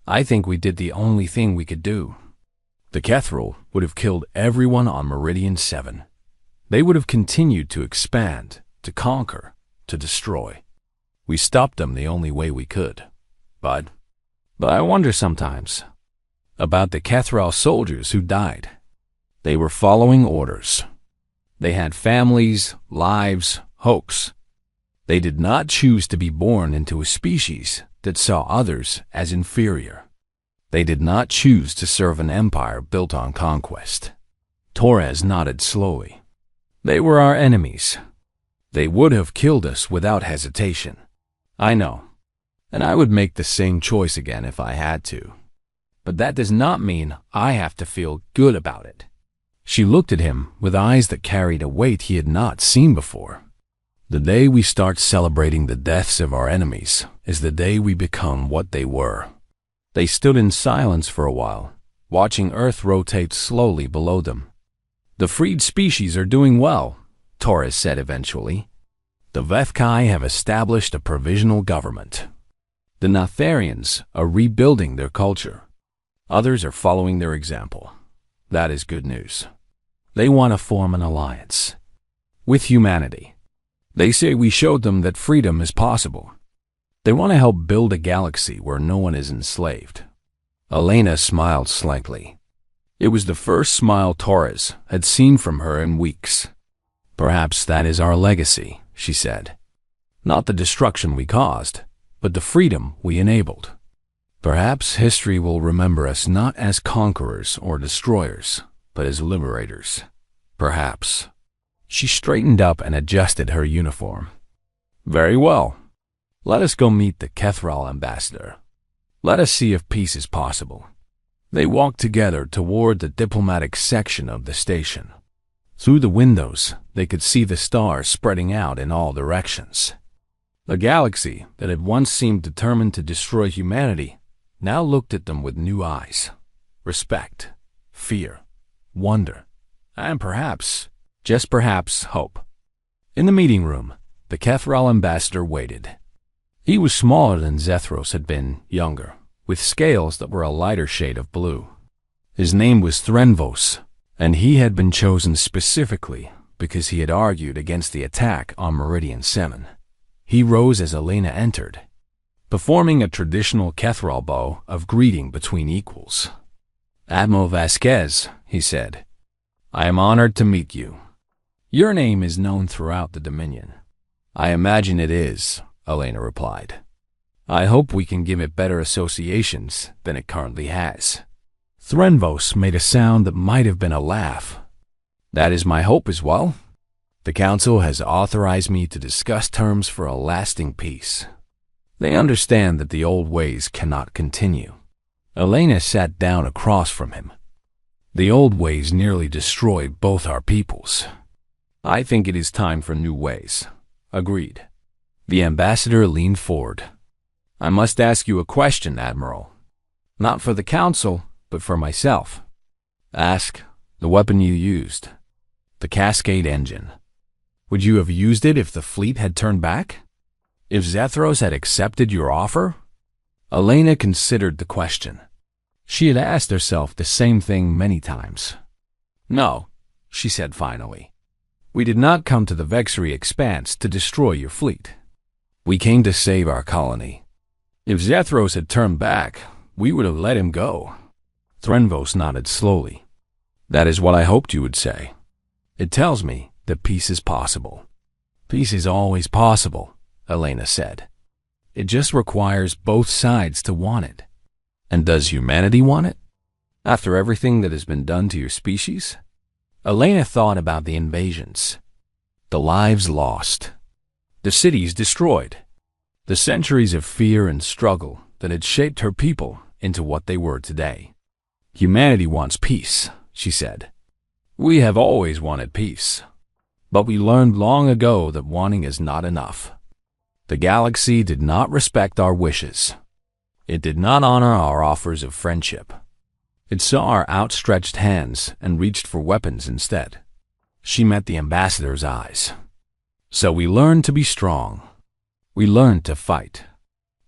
I think we did the only thing we could do. The Kethral would have killed everyone on Meridian 7. They would have continued to expand, to conquer, to destroy. We stopped them the only way we could. But I wonder sometimes about the Kethral soldiers who died. They were following orders. They had families, lives, hopes. They did not choose to be born into a species that saw others as inferior. They did not choose to serve an empire built on conquest. Torres nodded slowly. They were our enemies. They would have killed us without hesitation. I know, and I would make the same choice again if I had to. But that does not mean I have to feel good about it. She looked at him with eyes that carried a weight he had not seen before. The day we start celebrating the deaths of our enemies is the day we become what they were. They stood in silence for a while, watching Earth rotate slowly below them. The freed species are doing well, Torres said eventually. The Vethkai have established a provisional government. The Natharians are rebuilding their culture. Others are following their example. That is good news. They want to form an alliance with humanity. They say we showed them that freedom is possible. They want to help build a galaxy where no one is enslaved. Elena smiled slightly. It was the first smile Torres had seen from her in weeks. Perhaps that is our legacy, she said. Not the destruction we caused, but the freedom we enabled. Perhaps history will remember us not as conquerors or destroyers, but as liberators. Perhaps. She straightened up and adjusted her uniform. Very well. Let us go meet the Kethral ambassador. Let us see if peace is possible. They walked together toward the diplomatic section of the station. Through the windows, they could see the stars spreading out in all directions. The galaxy that had once seemed determined to destroy humanity now looked at them with new eyes. Respect, fear, wonder, and perhaps, just perhaps, hope. In the meeting room, the Kethral ambassador waited. He was smaller than Zethros had been, younger, with scales that were a lighter shade of blue. His name was Threnvos, and he had been chosen specifically because he had argued against the attack on Meridian 7. He rose as Elena entered, performing a traditional Kethral bow of greeting between equals. Admiral Vasquez, he said, I am honored to meet you. Your name is known throughout the Dominion. I imagine it is, Elena replied. I hope we can give it better associations than it currently has. Threnvos made a sound that might have been a laugh. That is my hope as well. The Council has authorized me to discuss terms for a lasting peace. They understand that the old ways cannot continue. Elena sat down across from him. The old ways nearly destroyed both our peoples. I think it is time for new ways. Agreed. The ambassador leaned forward. I must ask you a question, Admiral. Not for the Council, but for myself. Ask. The weapon you used. The Cascade engine. Would you have used it if the fleet had turned back? If Zethros had accepted your offer? Elena considered the question. She had asked herself the same thing many times. No, she said finally. We did not come to the Vexery Expanse to destroy your fleet. We came to save our colony. If Zethros had turned back, we would have let him go. Threnvos nodded slowly. That is what I hoped you would say. It tells me that peace is possible. Peace is always possible, Elena said. It just requires both sides to want it. And does humanity want it? After everything that has been done to your species? Elena thought about the invasions, the lives lost, the cities destroyed, the centuries of fear and struggle that had shaped her people into what they were today. Humanity wants peace, she said. We have always wanted peace, but we learned long ago that wanting is not enough. The galaxy did not respect our wishes. It did not honor our offers of friendship. It saw our outstretched hands and reached for weapons instead. She met the ambassador's eyes. So we learned to be strong. We learned to fight.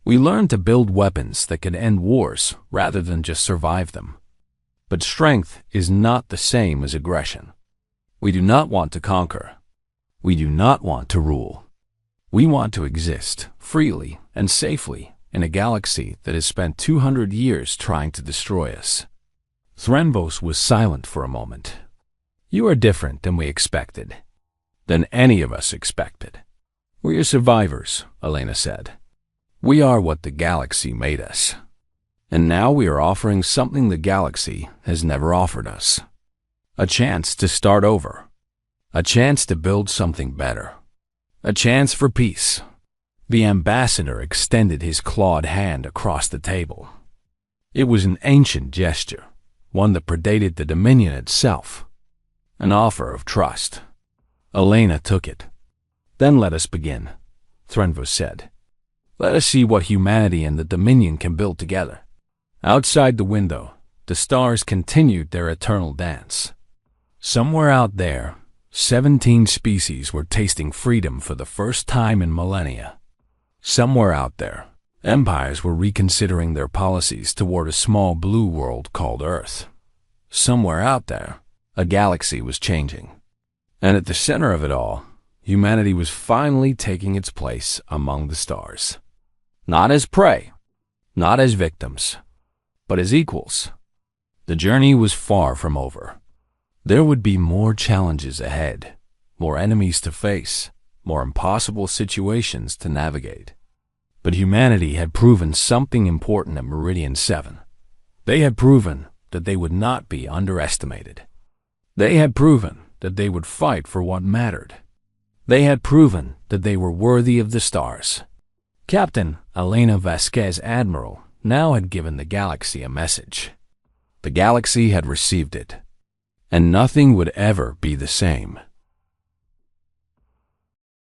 We learned to build weapons that could end wars rather than just survive them. But strength is not the same as aggression. We do not want to conquer. We do not want to rule. We want to exist freely and safely in a galaxy that has spent 200 years trying to destroy us. Threnvos was silent for a moment. You are different than we expected. Than any of us expected. We are survivors, Elena said. We are what the galaxy made us. And now we are offering something the galaxy has never offered us. A chance to start over. A chance to build something better. A chance for peace. The ambassador extended his clawed hand across the table. It was an ancient gesture, one that predated the Dominion itself. An offer of trust. Elena took it. Then let us begin, Threnvos said. Let us see what humanity and the Dominion can build together. Outside the window, the stars continued their eternal dance. Somewhere out there, 17 species were tasting freedom for the first time in millennia. Somewhere out there, empires were reconsidering their policies toward a small blue world called Earth. Somewhere out there, a galaxy was changing. And at the center of it all, humanity was finally taking its place among the stars. Not as prey, not as victims, but as equals. The journey was far from over. There would be more challenges ahead, more enemies to face, more impossible situations to navigate. But humanity had proven something important at Meridian 7. They had proven that they would not be underestimated. They had proven that they would fight for what mattered. They had proven that they were worthy of the stars. Captain Elena Vasquez Admiral now had given the galaxy a message. The galaxy had received it, and nothing would ever be the same.